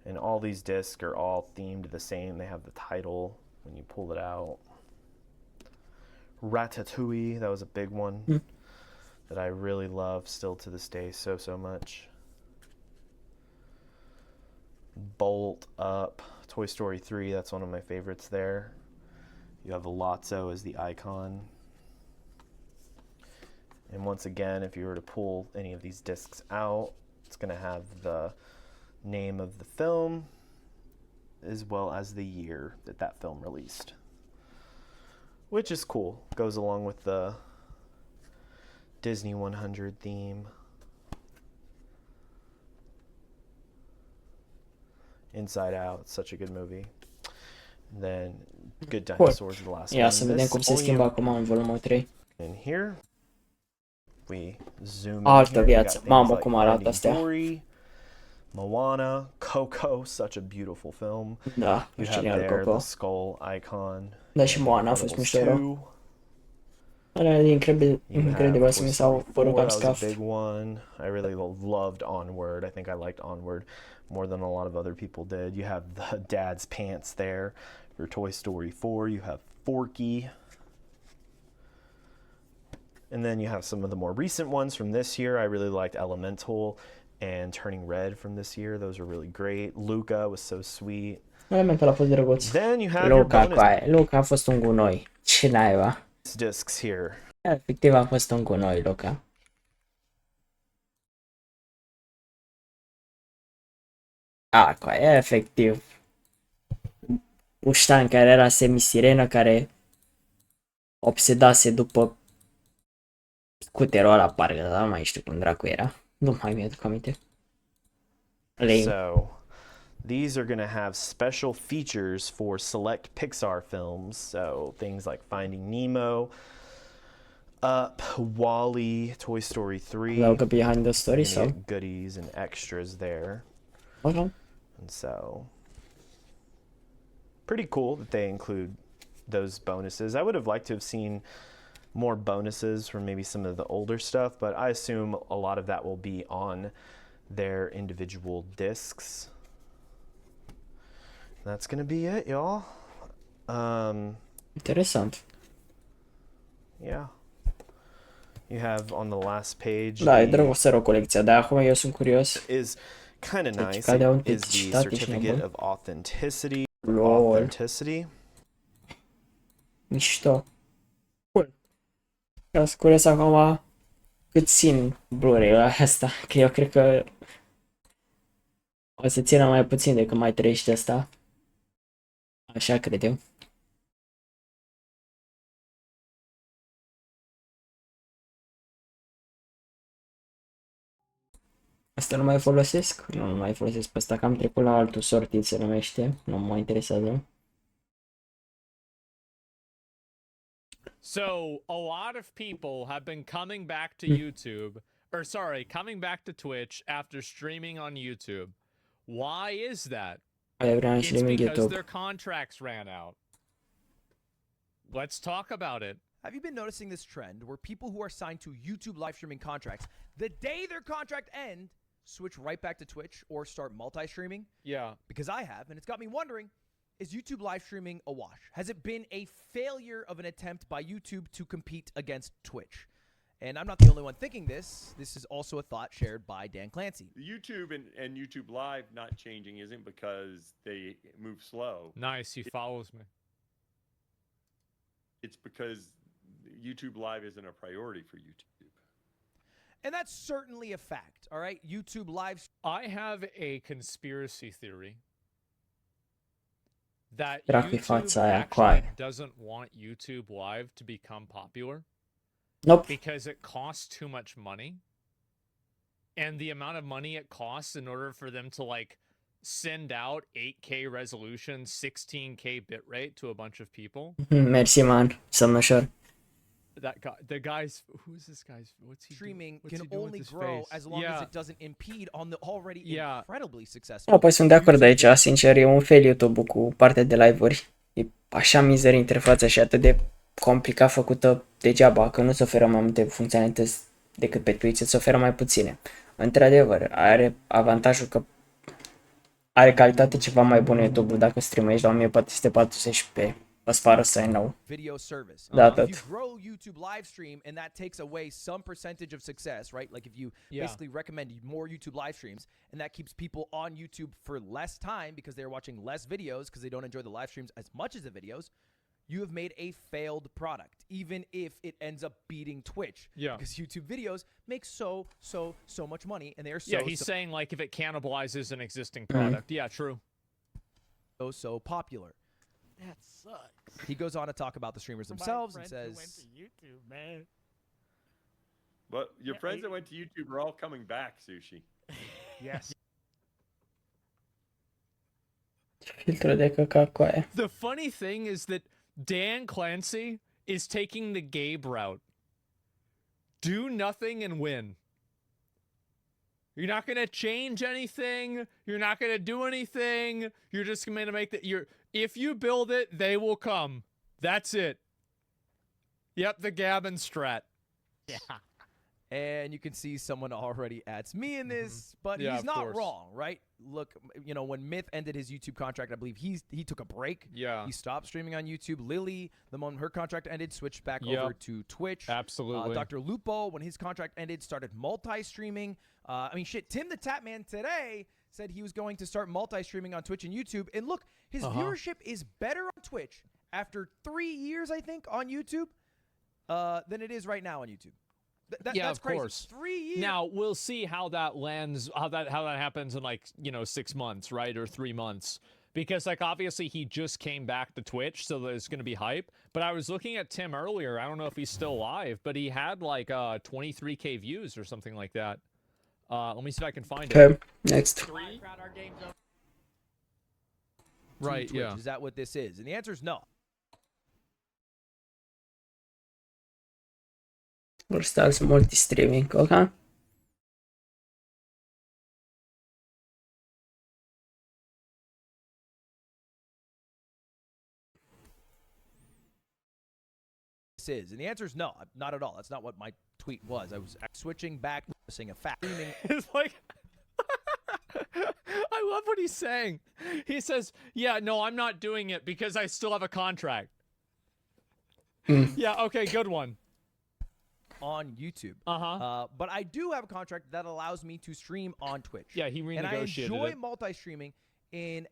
And all these discs are all themed the same. They have the title when you pull it out. Ratatouille, that was a big one that I really love still to this day so much. Bolt Up, Toy Story 3, that's one of my favorites there. You have a Lotso as the icon. And once again, if you were to pull any of these discs out, it's going to have the name of the film as well as the year that that film released, which is cool. Goes along with the Disney 100 theme. Inside Out, it's such a good movie. And then Good Dinosaurs is the last Ia one. să vedem This cum se only schimbă acum în volumul 3. in here. We zoom in Altă here, we viață. got things Mamă, like cum arată Finding astea. Dory, Moana, Coco, such a beautiful film. Da, You nu știu have cine are there Coco. the skull icon. Da, și Moana a fost Incredibles mișto rău. 2. Alea de You have incredibil să Toy mi Story s-au părut 4, cam that was a scuffed. big one. I really loved Onward. I think I liked Onward more than a lot of other people did. You have the dad's pants there for Toy Story 4. You have Forky. And then you have some of the more recent ones from this year. I really liked Elemental and Turning Red from this year. Those are really great. Luca was so sweet. Elementul a fost drăguț. Then you have your Luca, bonus coaie. Luca a fost un gunoi. Ce naiba? discs here. Efectiv a fost un gunoi, Luca. Coaie, efectiv. Uștan care era semisirenă, care obsedase după scuterul ăla, parcă, dar nu mai știu cum dracu era. Nu mai mi-aduc aminte. Lame. So these are going to have special features for select Pixar films. So things like Finding Nemo, Up, Wall-E, Toy Story 3. Adaugă behind the You're story gonna sau? get goodies and extras there. Ok. And so pretty cool that they include those bonuses. I would have liked to have seen more bonuses from maybe some of the older stuff, but I assume a lot of that will be on their individual discs. That's gonna be it, y'all. Interesant. Yeah. You have on the last page. Da, e the- drăguță colecția, dar acum eu sunt curios. is kind of nice. Certificat de It is the autenticitate și certificate nebun. of authenticity. Lol. Authenticity. Mișto. Cool. Eu sunt curios acum cât țin Blu-ray-ul ăsta, că eu cred că o să țină mai puțin decât mai trăiește ăsta. Așa cred eu. Asta nu mai folosesc? Nu mai folosesc pe ăsta, că am trecut la altul, sortit se numește, nu mă interesează. So, a lot of people have been coming back to YouTube, or sorry, coming back to Twitch after streaming on YouTube. Why is that? Aia vreau și It's de because YouTube. their contracts ran out. Let's talk about it. Have you been noticing this trend where people who are signed to YouTube live streaming contracts, the day their contract ends, switch right back to Twitch or start multi-streaming? Yeah. Because I have, and it's got me wondering, is YouTube live streaming a wash? Has it been a failure of an attempt by YouTube to compete against Twitch? And I'm not the only one thinking this. This is also a thought shared by Dan Clancy. YouTube and YouTube Live not changing isn't because they move slow. Nice, he follows me. It's because YouTube Live isn't a priority for YouTube. And that's certainly a fact, all right? YouTube live I have a conspiracy theory that Dracu-i YouTube fața aia, actually coaie. doesn't want YouTube Live to become popular Nope. because it costs too much money. And the amount of money it costs in order for them to like send out 8K resolution, 16K bitrate to a bunch of people. Mersi, man. Sămnășor. That guy, the guy's, who's this guy's, what's he streaming what's he can doing with only his grow face? as long as it doesn't impede on the already Yeah. incredibly successful. Da, păi sunt de acord aici, sincer, e un fail YouTube cu partea de live-uri. E așa mizerie interfața și atât de complicat făcută degeaba, că nu-ți oferă mai multe funcționalități decât pe Twitch, îți oferă mai puține. Într-adevăr, are avantajul că are calitate ceva mai bună YouTube-ul dacă streamești la 1440p. As far as I know. Video service. Da, If tot. you grow YouTube live stream and that takes away some percentage of success, right? Like if you basically recommend more YouTube live streams and that keeps people on YouTube for less time because they're watching less videos because they don't enjoy the live streams as much as the videos, you have made a failed product, even if it ends up beating Twitch. Yeah. Because YouTube videos make so much money and they are Yeah, he's saying like if it cannibalizes an existing product. Yeah, true. so popular. That sucks. He goes on to talk about the streamers themselves and says, went to YouTube, man. But your Yeah, friends I- that went to YouTube are all coming back, Sushi. Yes. Filtră de căcat cu aia. The funny thing is that Dan Clancy is taking the Gabe route. Do nothing and win. You're not going to change anything. You're not going to do anything. You're just going to make that if you build it, they will come. That's it. Yep, the Gabbin strat. Yeah. And you can see someone already adds me in this, but Yeah, he's of not course. wrong, right? Look, you know, when Myth ended his YouTube contract, I believe he took a break. Yeah. He stopped streaming on YouTube. Lily, the moment her contract ended, switched back Yep. over to Twitch. Absolutely. Dr. Lupo, when his contract ended, started multi-streaming. I mean, shit, Tim the Tapman today said he was going to start multi-streaming on Twitch and YouTube. And look, his viewership is better on Twitch after 3 years, I think, on YouTube than it is right now on YouTube. Yeah, That's of crazy. course. 3 years. Now we'll see how that lands, how that happens in like 6 months, right, or 3 months, because like obviously he just came back to Twitch, so there's gonna be hype. But I was looking at Tim earlier. I don't know if he's still live, but he had like 23K views or something like that. Let me see if I can find it. Okay, next. Right? Twitch. Yeah. Is that what this is? And the answer is no. Vor stars multi-streaming, ok? This is, and the answer is no, not at all. That's not what my tweet was. I was switching back, saying a fact. Streaming. It's like I love what he's saying. He says, "Yeah, no, I'm not doing it because I still have a contract." Yeah, okay, good one. On YouTube. But I do have a contract that allows me to stream on Twitch. yeah, he renegotiated And I enjoy it. multi-streaming in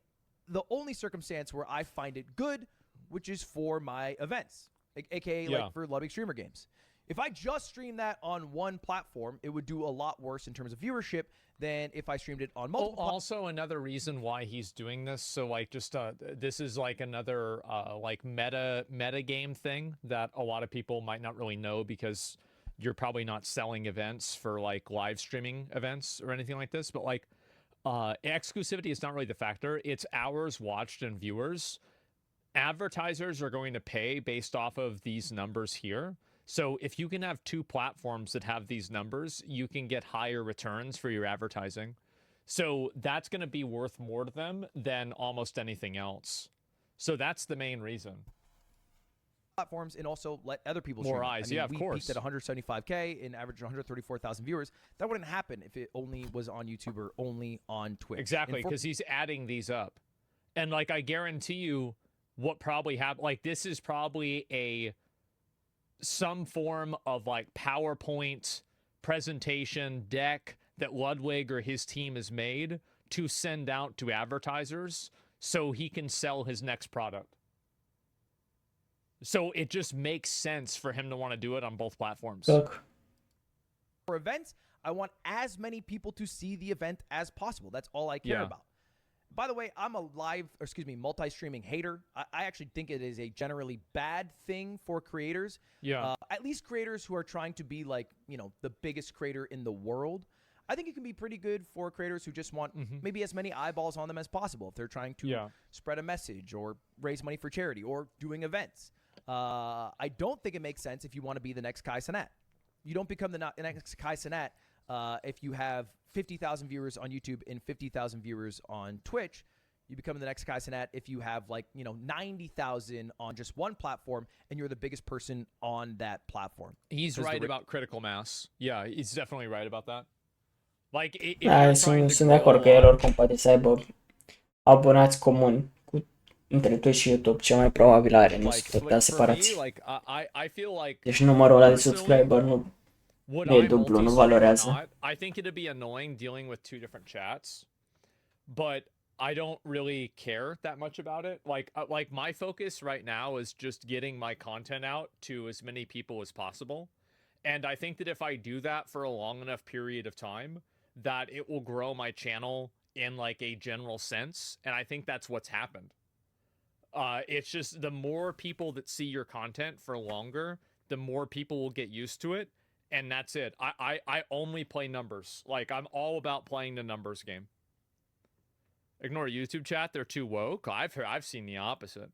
the only circumstance where I find it good, which is for my events, aka Yeah. like for Ludwig Streamer Games. If I just streamed that on one platform, it would do a lot worse in terms of viewership than if I streamed it on multiple platforms. Also, another reason why he's doing this, so like just this is like another like meta game thing that a lot of people might not really know, because you're probably not selling events for like live streaming events or anything like this, but like exclusivity is not really the factor. It's hours watched and viewers. Advertisers are going to pay based off of these numbers here. So if you can have two platforms that have these numbers, you can get higher returns for your advertising. So that's going to be worth more to them than almost anything else. So that's the main reason. Platforms, and also let other people More stream it. eyes, I mean, yeah, of we course. peaked at 175K and averaged 134,000 viewers. That wouldn't happen if it only was on YouTube or only on Twitch. Exactly, And for- because he's adding these up. And like I guarantee you what probably happened, like this is probably some form of like PowerPoint presentation deck that Ludwig or his team has made to send out to advertisers so he can sell his next product. So it just makes sense for him to want to do it on both platforms. Look. For events, I want as many people to see the event as possible. That's all I care Yeah. about. By the way, I'm a multi-streaming hater. I actually think it is a generally bad thing for creators. Yeah. At least creators who are trying to be like, the biggest creator in the world. I think it can be pretty good for creators who just want maybe as many eyeballs on them as possible if they're trying to spread a message or raise money for charity or doing events. I don't think it makes sense if you want to be the next Kai Cenat. You don't become the next Kai Cenat if you have 50,000 viewers on YouTube and 50,000 viewers on Twitch. You become the next Kai Cenat if you have 90,000 on just one platform and you're the biggest person on that platform. He's right about critical mass. Yeah, he's definitely right about that. Like, if you're Da, trying to sunt de acord că el oricum poate să aibă abonați comuni între Twitch și YouTube. Cel mai probabil are, nu sunt tot separați. I feel like Deci numărul ăla de subscriber nu e dublu, nu valorează. I think it'd be annoying dealing with two different chats, but I don't really care that much about it. Like my focus right now is just getting my content out to as many people as possible. And I think that if I do that for a long enough period of time, that it will grow my channel in like a general sense. And I think that's what's happened. It's just the more people that see your content for longer, the more people will get used to it. And that's it. I only play numbers. Like, I'm all about playing the numbers game. Ignore YouTube chat. They're too woke. I've seen the opposite.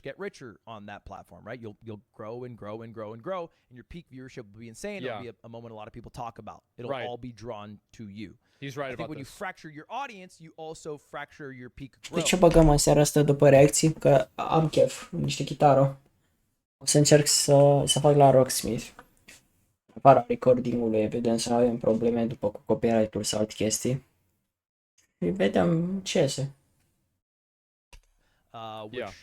Get richer on that platform, right? You'll grow and grow and grow and grow, and your peak viewership will be insane. Yeah. It'll be a moment a lot of people talk about. It'll all be drawn to you. He's right I about think when you this. fracture your audience, you also fracture your peak De growth. ce băgăm în seara asta după reacții? Că am chef, niște chitară. O să încerc să fac la Rocksmith. Para recording-ului, vedem să nu avem probleme după cu copyright-ul sau alte chestii. Și vedem ce iese.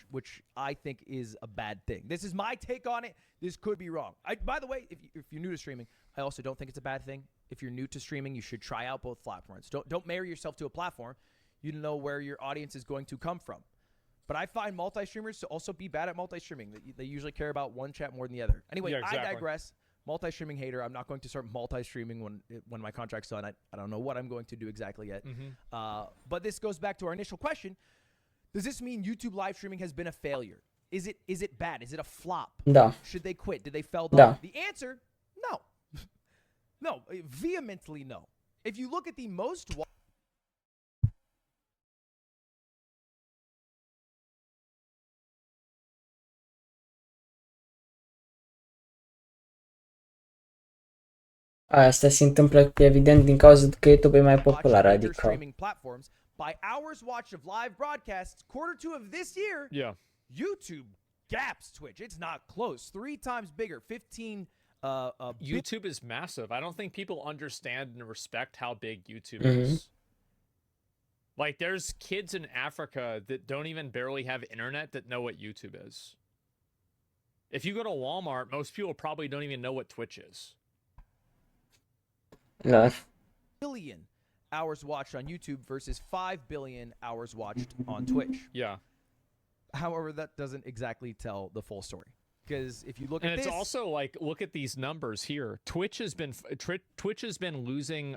Which I think is a bad thing. This is my take on it. This could be wrong. By the way, if you're new to streaming, I also don't think it's a bad thing. If you're new to streaming, you should try out both platforms. Don't marry yourself to a platform. You don't know where your audience is going to come from. But I find multi-streamers to also be bad at multi-streaming. They usually care about one chat more than the other. Anyway, Yeah, exactly. I digress. Multi-streaming hater. I'm not going to start multi-streaming when my contract's done. I don't know what I'm going to do exactly yet. But this goes back to our initial question. Does this mean YouTube live streaming has been a failure? Is it bad? Is it a flop? Da. Should they quit? Did they fell Da. down? The answer, no. No, vehemently no. If you look at the most Asta se întâmplă evident din cauza că YouTube e mai popular, bigger adică streaming platforms by hours watched of live broadcasts, quarter 2 of this year, Yeah. YouTube gaps Twitch. It's not close. 3 times bigger. 15 YouTube is massive. I don't think people understand and respect how big YouTube is. Like, there's kids in Africa that don't even barely have internet that know what YouTube is. If you go to Walmart, most people probably don't even know what Twitch is. da. billion hours watched on YouTube versus 5 billion hours watched on Twitch. Yeah. However, that doesn't exactly tell the full story. Because if you look And at it's this, also like, look at these numbers here. Twitch has been losing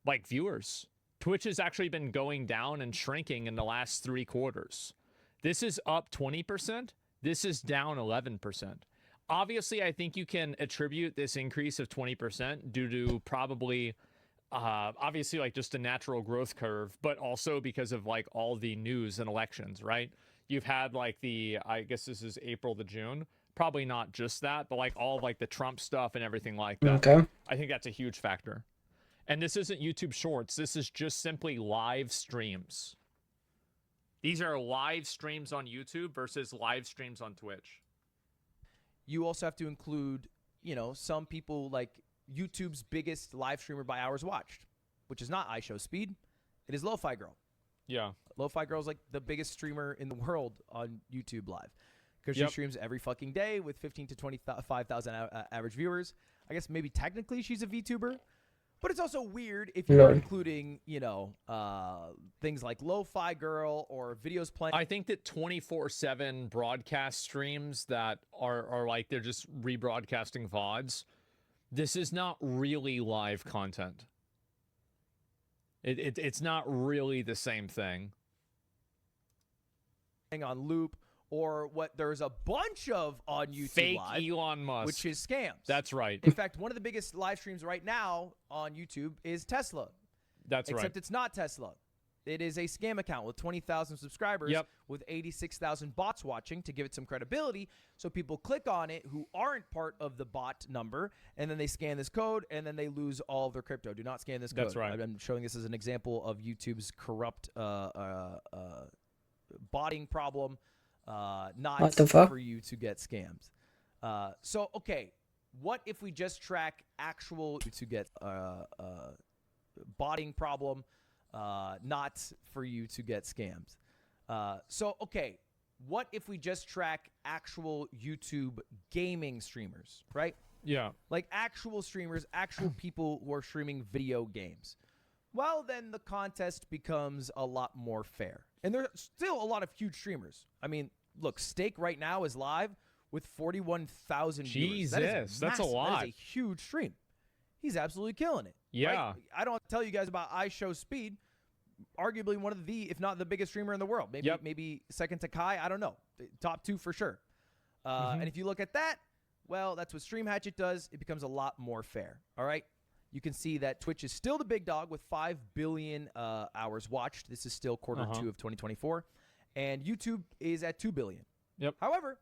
like viewers. Twitch has actually been going down and shrinking in the last 3 quarters. This is up 20%. This is down 11%. Obviously, I think you can attribute this increase of 20% due to probably, obviously, like just a natural growth curve, but also because of like all the news and elections, right? You've had like I guess this is April to June. Probably not just that, but like all of like the Trump stuff and everything like that. Okay. I think that's a huge factor. And this isn't YouTube Shorts. This is just simply live streams. These are live streams on YouTube versus live streams on Twitch. you also have to include, some people like YouTube's biggest live streamer by hours watched, which is not iShowSpeed. It is Lo-Fi Girl. Yeah. Lo-Fi Girl is like the biggest streamer in the world on YouTube Live because she streams every fucking day with 15 to 25,000 average viewers. I guess maybe technically she's a VTuber, but it's also weird if you're including, things like Lo-Fi Girl or videos playing. I think that 24/7 broadcast streams that are like they're just rebroadcasting VODs. This is not really live content. It's not really the same thing. On loop, or what there's a bunch of on YouTube Fake Live, Elon Musk, which is scams. That's right. In fact, one of the biggest live streams right now on YouTube is Tesla. That's right. Except it's not Tesla. It is a scam account with 20,000 subscribers with 86,000 bots watching to give it some credibility. So people click on it who aren't part of the bot number, and then they scan this code, and then they lose all of their crypto. Do not scan this code. That's right. I'm showing this as an example of YouTube's corrupt botting problem, not for you to get scammed. So, okay, what if we just track actual to get botting problem, not for you to get scammed. So, okay, what if we just track actual YouTube gaming streamers, right? Yeah. Like actual streamers, actual people who are streaming video games. Well, then the contest becomes a lot more fair. And there's still a lot of huge streamers. I mean, look, Steak right now is live with 41,000 viewers. Jesus, that's a lot. That is a huge stream. He's absolutely killing it. Yeah. Right? I don't tell you guys about iShowSpeed, arguably one of the, if not the biggest streamer in the world. Maybe second to Kai. I don't know. Top 2 for sure. And if you look at that, well, that's what Stream Hatchet does. It becomes a lot more fair. All right. You can see that Twitch is still the big dog with 5 billion hours watched. This is still quarter 2 of 2024. And YouTube is at 2 billion. Yep. However,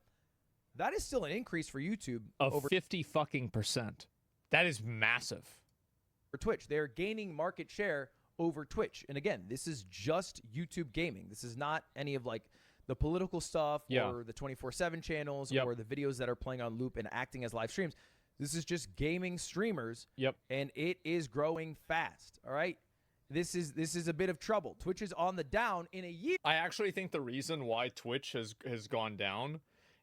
that is still an increase for YouTube of over 50%. That is massive. For Twitch, they're gaining market share over Twitch. And again, this is just YouTube gaming. This is not any of like the political stuff Yeah. or the 24/7 channels Yep. or the videos that are playing on loop and acting as live streams. This is just gaming streamers. Yep. And it is growing fast. All right. This is a bit of trouble. Twitch is on the down in a year. I actually think the reason why Twitch has gone down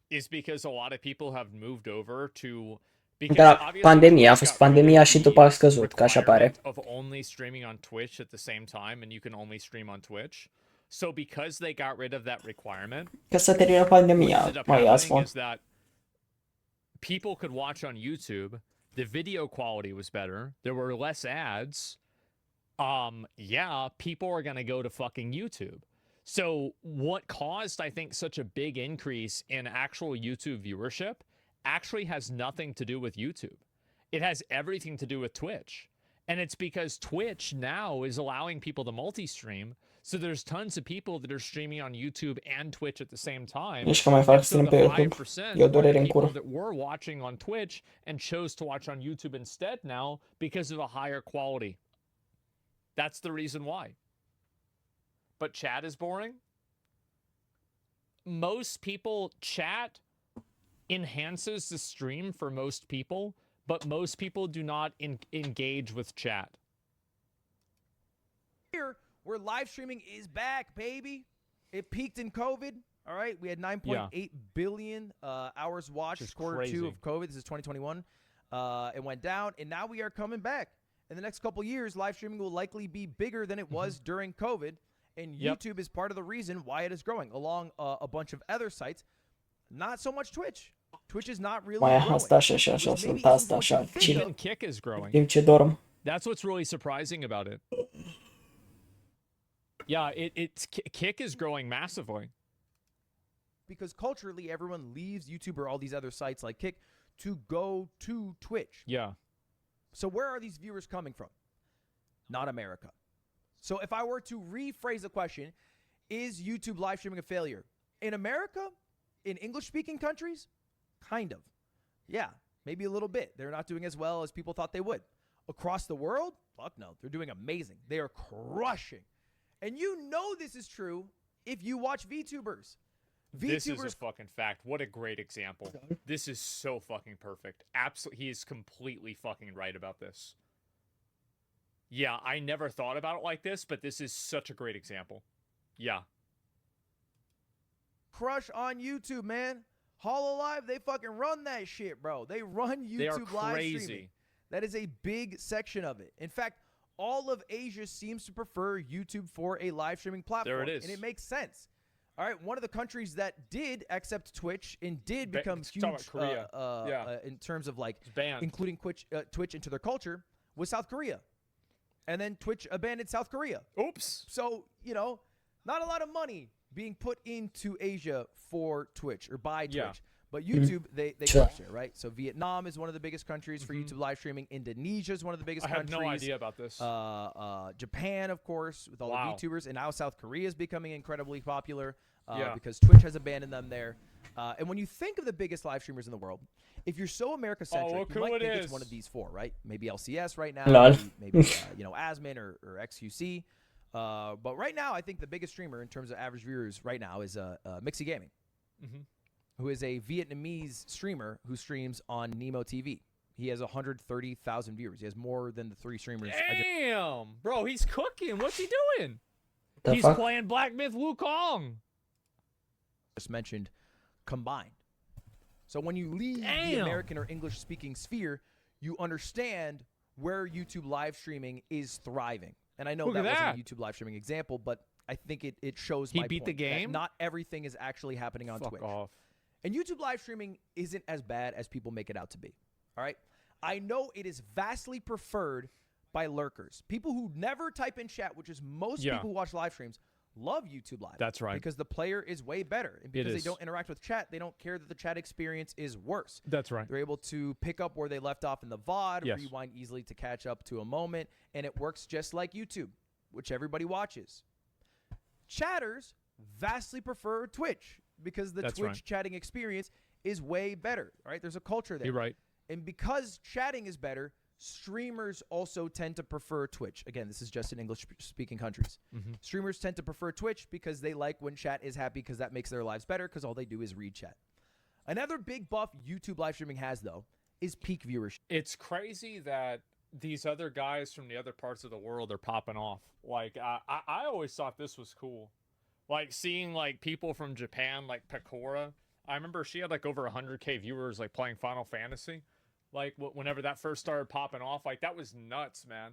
is because a lot of people have moved over to Da, pandemia, a fost pandemia și după a scăzut, ca așa pare. Of only streaming on Twitch at the same time and you can only stream on Twitch. So because they got rid of that requirement, Că să termină pandemia, what ended up mai happening asfalt. is that people could watch on YouTube. The video quality was better. There were less ads. Yeah, people are going to go to fucking YouTube. So what caused, I think, such a big increase in actual YouTube viewership actually has nothing to do with YouTube. It has everything to do with Twitch. And it's because Twitch now is allowing people to multi-stream. So there's tons of people that are streaming on YouTube and Twitch at the same time. Nici că mai fac And so stream the pe YouTube. 5% E o are durere the în people cur. that were watching on Twitch and chose to watch on YouTube instead now because of a higher quality. That's the reason why. But chat is boring. Most people, chat enhances the stream for most people, but most people do not engage with chat. Here where live streaming is back, baby. It peaked in COVID. All right. We had 9.8 billion hours watched Just quarter crazy. 2 of COVID. This is 2021. It went down, and now we are coming back. In the next couple years, live streaming will likely be bigger than it was during COVID, and Yep. YouTube is part of the reason why it is growing, along a bunch of other sites. Not so much Twitch. Twitch is not really Mai growing. asta așa și așa, Which sunt maybe asta isn't what așa, you think chill. Even Kick is growing. Timp ce dorm. That's what's really surprising about it. Yeah, Kick is growing massively. because culturally everyone leaves YouTube or all these other sites like Kick to go to Twitch. Yeah. So where are these viewers coming from? Not America. So if I were to rephrase the question, is YouTube live streaming a failure? In America, in English-speaking countries, kind of. Yeah, maybe a little bit. They're not doing as well as people thought they would. Across the world, fuck no. They're doing amazing. They are crushing. And you know this is true if you watch VTubers. This is a fucking fact. What a great example. This is so fucking perfect. Absolutely. He is completely fucking right about this. Yeah, I never thought about it like this, but this is such a great example. Yeah. Crush on YouTube, man. Hololive, they fucking run that shit, bro. They run YouTube They are live crazy. streaming. That is a big section of it. In fact, all of Asia seems to prefer YouTube for a live streaming platform. There it is. And it makes sense. All right, one of the countries that did accept Twitch and did become Let's talk huge about Korea. Yeah. in terms of like It's banned. including Twitch into their culture was South Korea. And then Twitch abandoned South Korea. Oops. So, you know, not a lot of money being put into Asia for Twitch or by Twitch. Yeah. But YouTube, they crushed it, right? So Vietnam is one of the biggest countries for YouTube live streaming. Indonesia is one of the biggest I have countries. no idea about this. Japan, of course, with all Wow. the VTubers. And now South Korea is becoming incredibly popular Yeah. because Twitch has abandoned them there. And when you think of the biggest live streamers in the world, if you're so America-centric, look you who might it think it's is. one of these four, right? Maybe LCS right now, Lol. maybe Asmin or XQC. But right now, I think the biggest streamer in terms of average viewers right now is Mixie Gaming, who is a Vietnamese streamer who streams on Nemo TV. He has 130,000 viewers. He has more than the three streamers. Damn, bro, he's cooking. What's he doing? The He's fuck? playing Black Myth Wukong. Just mentioned combined. So when you leave the Damn. American or English speaking sphere, you understand where YouTube live streaming is thriving. And I know Look that at wasn't that. a YouTube live streaming example, but I think it shows He my beat the point that game? not everything is actually happening on Fuck Twitch. off. And YouTube live streaming isn't as bad as people make it out to be. All right? I know it is vastly preferred by lurkers. People who never type in chat, which is most Yeah. people who watch live streams, love YouTube Live. That's right. Because the player is way better. And because they is. don't interact with chat, they don't care that the chat experience is worse. That's right. They're able to pick up where they left off in the VOD, Yes. rewind easily to catch up to a moment, and it works just like YouTube, which everybody watches. Chatters vastly prefer Twitch because the That's Twitch right. chatting experience is way better. All right, there's a culture there. You're right. And because chatting is better, streamers also tend to prefer Twitch. Again, this is just in English-speaking countries. Streamers tend to prefer Twitch because they like when chat is happy because that makes their lives better because all they do is read chat. Another big buff YouTube live streaming has, though, is peak viewership. It's crazy that these other guys from the other parts of the world are popping off. Like, I always thought this was cool. Like, seeing, like, people from Japan, like Pekora. I remember she had, like, over 100K viewers, like, playing Final Fantasy. Like, whenever that first started popping off, like, that was nuts, man.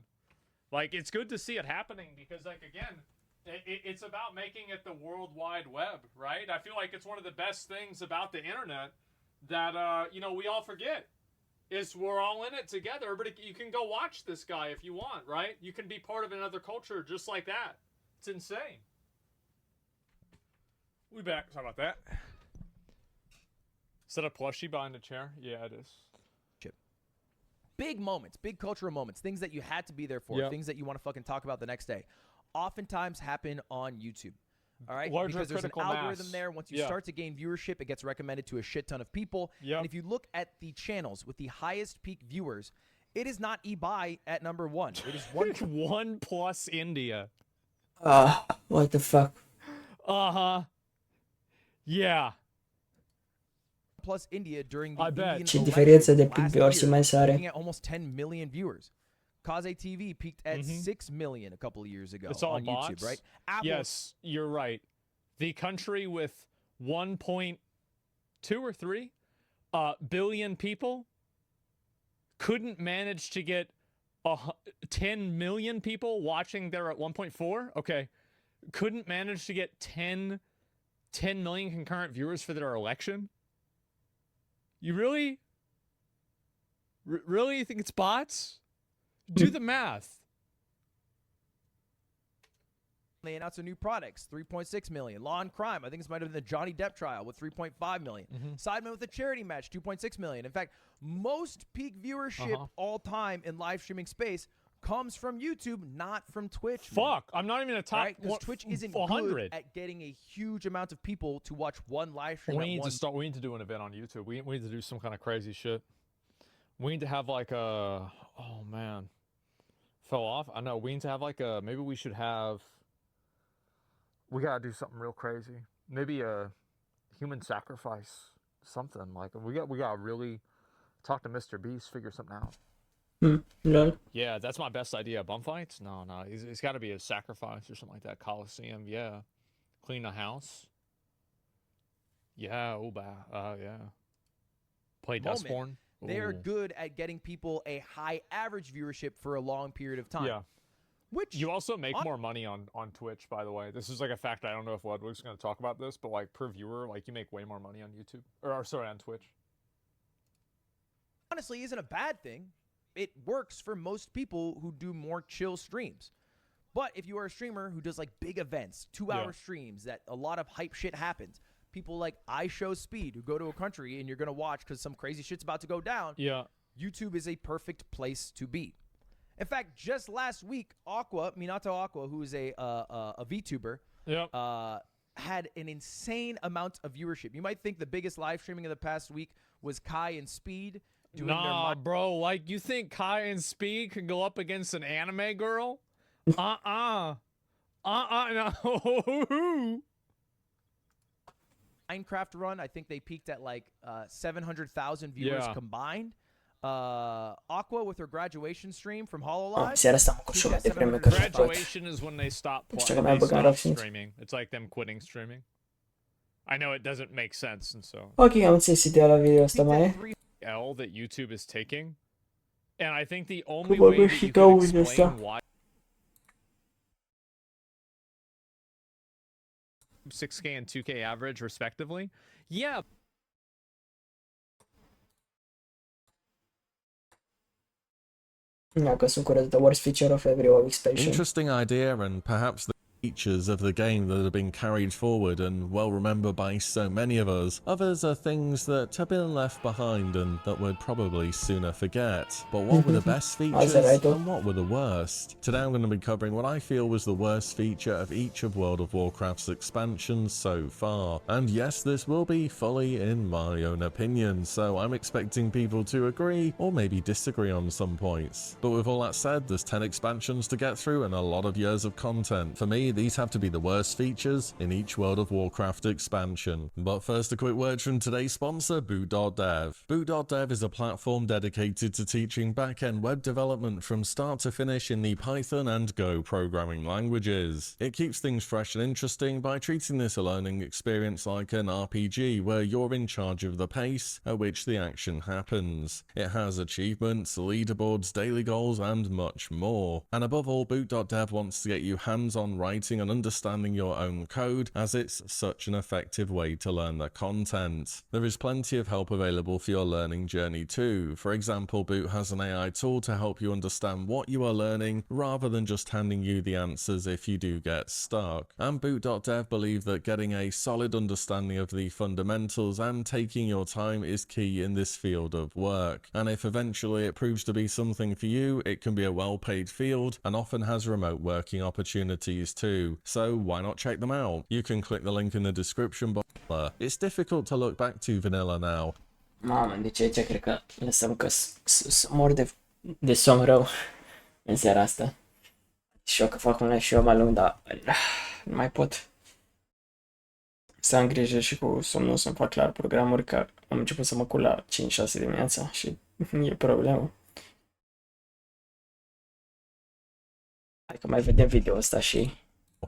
Like, it's good to see it happening because, like, again, it's about making it the World Wide Web, right? I feel like it's one of the best things about the internet that, you know, we all forget. Is we're all in it together, but you can go watch this guy if you want, right? You can be part of another culture just like that. It's insane. We back. Sorry about that. Is that a plushie behind the chair? Yeah, it is. Big moments, big cultural moments, things that you had to be there for, things that you want to fucking talk about the next day, oftentimes happen on YouTube. All right, Larger because there's an critical algorithm mass. there. Once you start to gain viewership, it gets recommended to a shit ton of people. And if you look at the channels with the highest peak viewers, it is not eBuy at number 1. It is One Plus India. What the fuck? Yeah. Plus India during the I bet. Indian C'è election differenza del last peak viewers year, mensare. peaking at almost 10 million viewers. Kaze TV peaked at 6 million a couple of years ago It's all on bots? YouTube, right? Apple, Yes, you're right. The country with 1.2 or 3 billion people couldn't manage to get 10 million people watching there at 1.4. Okay. Couldn't manage to get 10 million concurrent viewers for their election. You really think it's bots? Do the math. they announced their new products, 3.6 million. Law and Crime, I think this might have been the Johnny Depp trial with 3.5 million. Sidemen with a charity match, 2.6 million. In fact, most peak viewership all time in live streaming space comes from YouTube, not from Twitch. Fuck, I'm not even a top. Right? Because Twitch isn't 100 good at getting a huge amount of people to watch one live stream. We need to start. We need to do an event on YouTube. We need to do some kind of crazy shit. We need to have like a. Oh man, fell off. I know. We need to have like a. Maybe we should have. We gotta do something real crazy. Maybe a human sacrifice. Something like we gotta really talk to Mr. Beast, figure something out. Lol. Yeah, that's my best idea. Bum fights? No. It's got to be a sacrifice or something like that. Coliseum, yeah. Clean the house. Yeah, yeah. Play Dustborn. They're good at getting people a high average viewership for a long period of time. Yeah. Which you also make more money on Twitch, by the way. This is like a fact. I don't know if Ludwig's going to talk about this, but like per viewer, like you make way more money on YouTube. Or sorry, on Twitch. Honestly, isn't a bad thing. It works for most people who do more chill streams. But if you are a streamer who does like big events, 2-hour streams that a lot of hype shit happens, people like I Show Speed who go to a country and you're going to watch because some crazy shit's about to go down. Yeah. YouTube is a perfect place to be. In fact, just last week, Minato Aqua, who is a VTuber, had an insane amount of viewership. You might think the biggest live streaming of the past week was Kai and Speed. Nah, bro. Like, you think Kai and Speed can go up against an anime girl? No. Minecraft run, I think they peaked at like 700,000 viewers combined. Aqua with her graduation stream from HoloLive. Si era stiamo consumando i premi che ho Graduation is when they stop streaming. It's like them quitting streaming. I know it doesn't make sense, and so. Ok, non si si della video stamane. L that YouTube is taking, and I think the only way that you can explain why 6K and 2K average respectively, No, questo è ancora da Worst Feature of Every Week Special. Interesting idea, and perhaps features of the game that have been carried forward and well remembered by so many of us. Others are things that have been left behind and that we'd probably sooner forget. But what were the best features and what were the worst? Today I'm going to be covering what I feel was the worst feature of each of World of Warcraft's expansions so far. And yes, this will be fully in my own opinion, so I'm expecting people to agree or maybe disagree on some points. But with all that said, there's 10 expansions to get through and a lot of years of content. For me, these have to be the worst features in each World of Warcraft expansion. But first, a quick word from today's sponsor, Boot.dev. Boot.dev is a platform dedicated to teaching back-end web development from start to finish in the Python and Go programming languages. It keeps things fresh and interesting by treating this a learning experience like an RPG where you're in charge of the pace at which the action happens. It has achievements, leaderboards, daily goals, and much more. And above all, Boot.dev wants to get you hands-on writing and understanding your own code, as it's such an effective way to learn the content. There is plenty of help available for your learning journey too. For example, Boot has an AI tool to help you understand what you are learning rather than just handing you the answers if you do get stuck. And Boot.dev believe that getting a solid understanding of the fundamentals and taking your time is key in this field of work. And if eventually it proves to be something for you, it can be a well-paid field and often has remote working opportunities too. So why not check them out? You can click the link in the description box. It's difficult to look back to vanilla now. Mamă, deci aici cred că lăsăm că mor de somn rău în seara asta. Și eu că fac un live și eu mai lung, dar nu mai pot. Să am grijă și cu somnul să-mi fac clar programuri, că am început să mă culc la 5-6 dimineața și e problemă. Hai că mai vedem video ăsta și...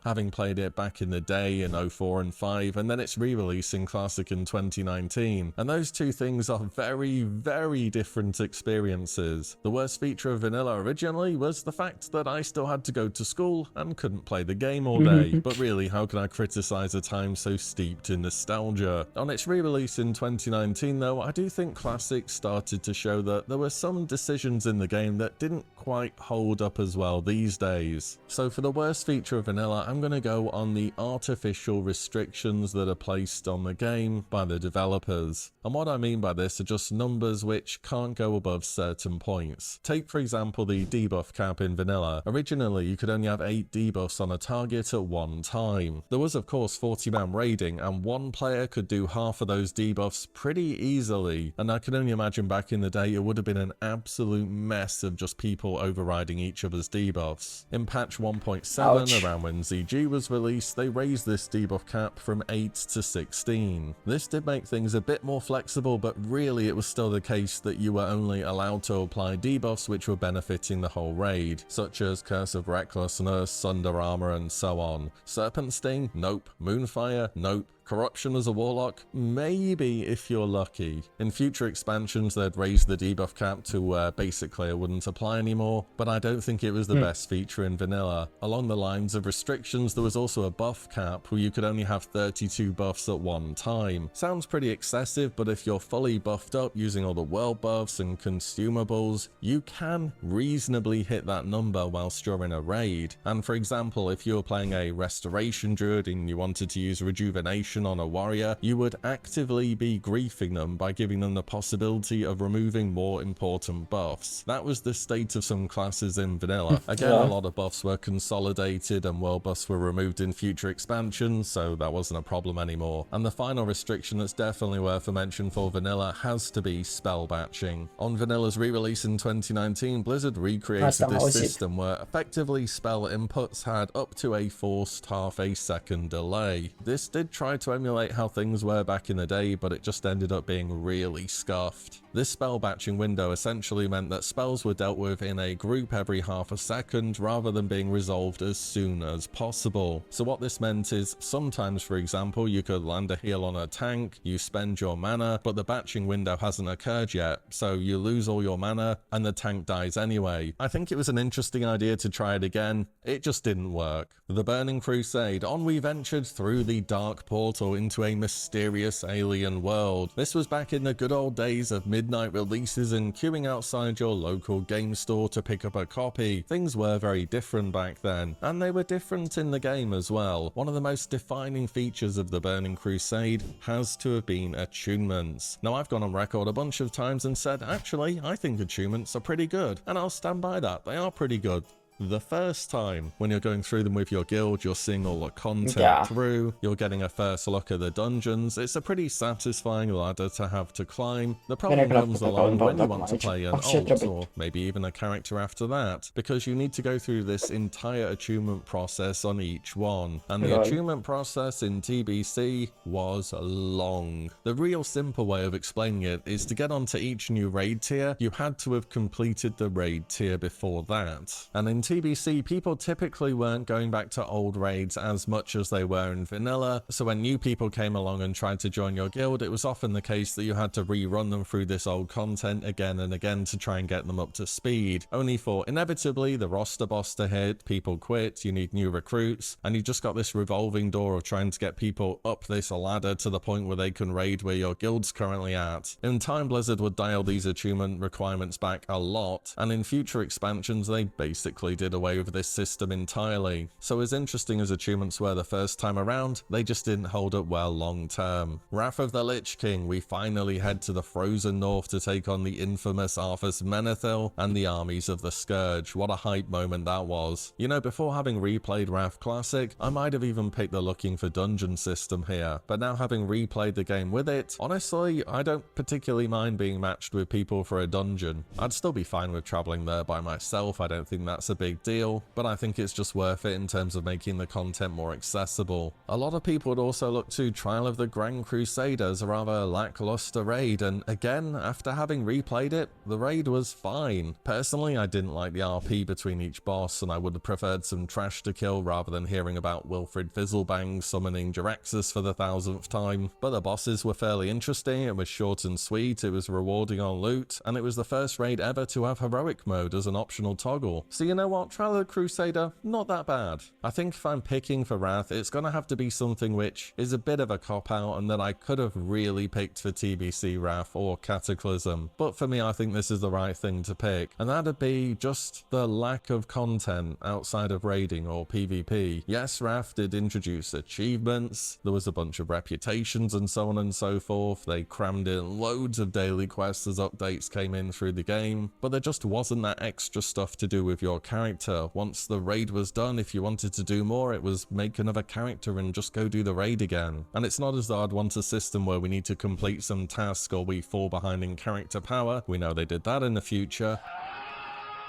Having played it back in the day in 04 and 5, and then its re-release in Classic in 2019, and those two things are very, very different experiences. The worst feature of vanilla originally was the fact that I still had to go to school and couldn't play the game all day, but really, how can I criticize a time so steeped in nostalgia? On its re-release in 2019 though, I do think Classic started to show that there were some decisions in the game that didn't quite hold up as well these days. So for the worst feature of vanilla, I'm going to go on the artificial restrictions that are placed on the game by the developers. And what I mean by this are just numbers which can't go above certain points. Take for example the debuff cap in vanilla. Originally you could only have 8 debuffs on a target at one time. There was of course 40-man raiding and one player could do half of those debuffs pretty easily, and I can only imagine back in the day it would have been an absolute mess of just people overriding each other's debuffs. In patch 1.7, around when ZG was released, they raised this debuff cap from 8 to 16. This did make things a bit more flexible, but really it was still the case that you were only allowed to apply debuffs which were benefiting the whole raid, such as Curse of Recklessness, Sunder Armor, and so on. Serpent Sting? Nope. Moonfire? Nope. Corruption as a warlock? Maybe if you're lucky. In future expansions they'd raise the debuff cap to where basically it wouldn't apply anymore, but I don't think it was the best feature in vanilla. Along the lines of restrictions, there was also a buff cap where you could only have 32 buffs at one time. Sounds pretty excessive, but if you're fully buffed up using all the world buffs and consumables, you can reasonably hit that number whilst you're in a raid. And for example, if you were playing a restoration druid and you wanted to use rejuvenation on a warrior, you would actively be griefing them by giving them the possibility of removing more important buffs. That was the state of some classes in vanilla. Again, a lot of buffs were consolidated and world buffs were removed in future expansions, so that wasn't a problem anymore. And the final restriction that's definitely worth a mention for vanilla has to be spell batching. On vanilla's re-release in 2019, Blizzard recreated this system where effectively spell inputs had up to a forced half a second delay. This did try to emulate how things were back in the day, but it just ended up being really scuffed. This spell batching window essentially meant that spells were dealt with in a group every half a second rather than being resolved as soon as possible. So what this meant is sometimes, for example, you could land a heal on a tank, you spend your mana, but the batching window hasn't occurred yet, so you lose all your mana and the tank dies anyway. I think it was an interesting idea to try it again, it just didn't work. The Burning Crusade. On we ventured through the dark portal portal into a mysterious alien world. This was back in the good old days of midnight releases and queuing outside your local game store to pick up a copy. Things were very different back then, and they were different in the game as well. One of the most defining features of the Burning Crusade has to have been attunements. Now, I've gone on record a bunch of times and said, actually, I think attunements are pretty good, and I'll stand by that. They are pretty good. The first time, when you're going through them with your guild, you're seeing all the content through, you're getting a first look at the dungeons. It's a pretty satisfying ladder to have to climb. The problem comes along when you want to play an alt, or maybe even a character after that, because you need to go through this entire attunement process on each one. And the attunement process in TBC was long. The real simple way of explaining it is to get onto each new raid tier, you had to have completed the raid tier before that. And in TBC, people typically weren't going back to old raids as much as they were in vanilla, so when new people came along and tried to join your guild, it was often the case that you had to rerun them through this old content again and again to try and get them up to speed, only for inevitably the roster boss to hit, people quit, you need new recruits, and you just got this revolving door of trying to get people up this ladder to the point where they can raid where your guild's currently at. In time, Blizzard would dial these attunement requirements back a lot, and in future expansions they basically did away with this system entirely. So as interesting as attunements were the first time around, they just didn't hold up well long term. Wrath of the Lich King, we finally head to the frozen north to take on the infamous Arthas Menethil and the armies of the Scourge. What a hype moment that was. You know, before having replayed Wrath Classic, I might have even picked the looking for dungeon system here, but now having replayed the game with it, honestly, I don't particularly mind being matched with people for a dungeon. I'd still be fine with traveling there by myself, I don't think that's a big deal, but I think it's just worth it in terms of making the content more accessible. A lot of people would also look to Trial of the Grand Crusade as a rather lackluster raid, and again, after having replayed it, the raid was fine. Personally, I didn't like the RP between each boss, and I would have preferred some trash to kill rather than hearing about Wilfred Fizzlebang summoning Jiraxus for the 1000th time. But the bosses were fairly interesting, it was short and sweet, it was rewarding on loot, and it was the first raid ever to have heroic mode as an optional toggle. So you know what, Trial of the Crusader, not that bad. I think if I'm picking for Wrath, it's gonna have to be something which is a bit of a cop-out and that I could have really picked for TBC Wrath or Cataclysm. But for me, I think this is the right thing to pick, and that'd be just the lack of content outside of raiding or PvP. Yes, Wrath did introduce achievements, there was a bunch of reputations and so on and so forth, they crammed in loads of daily quests as updates came in through the game, but there just wasn't that extra stuff to do with your character. Once the raid was done, if you wanted to do more, it was make another character and just go do the raid again. And it's not as though I'd want a system where we need to complete some task or we fall behind in character power. We know they did that in the future.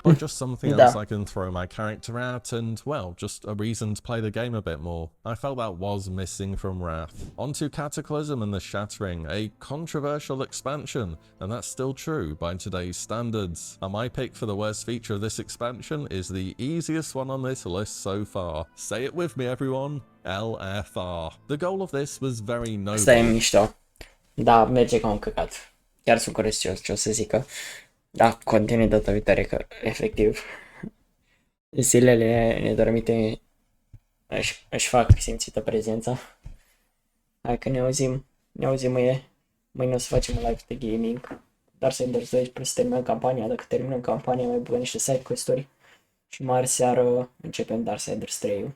But just something else I can throw my character at and, well, just a reason to play the game a bit more. I felt that was missing from Wrath. Onto Cataclysm and the Shattering, a controversial expansion, and that's still true by today's standards. And my pick for the worst feature of this expansion is the easiest one on this list so far. Say it with me, everyone. LFR. The goal of this was very noble. Asta e mișto. Da, merge ca un căcat. Chiar sunt curios ce o să zică. Da, continui data viitoare că, efectiv, zilele nedormite își fac simțită prezența. Hai că ne auzim mâine. Mâine o să facem un live de gaming. Darksiders 2, să terminăm campania. Dacă terminăm campania, mai băgăm niște side quest-uri. Și mari seară începem Darksiders 3-ul.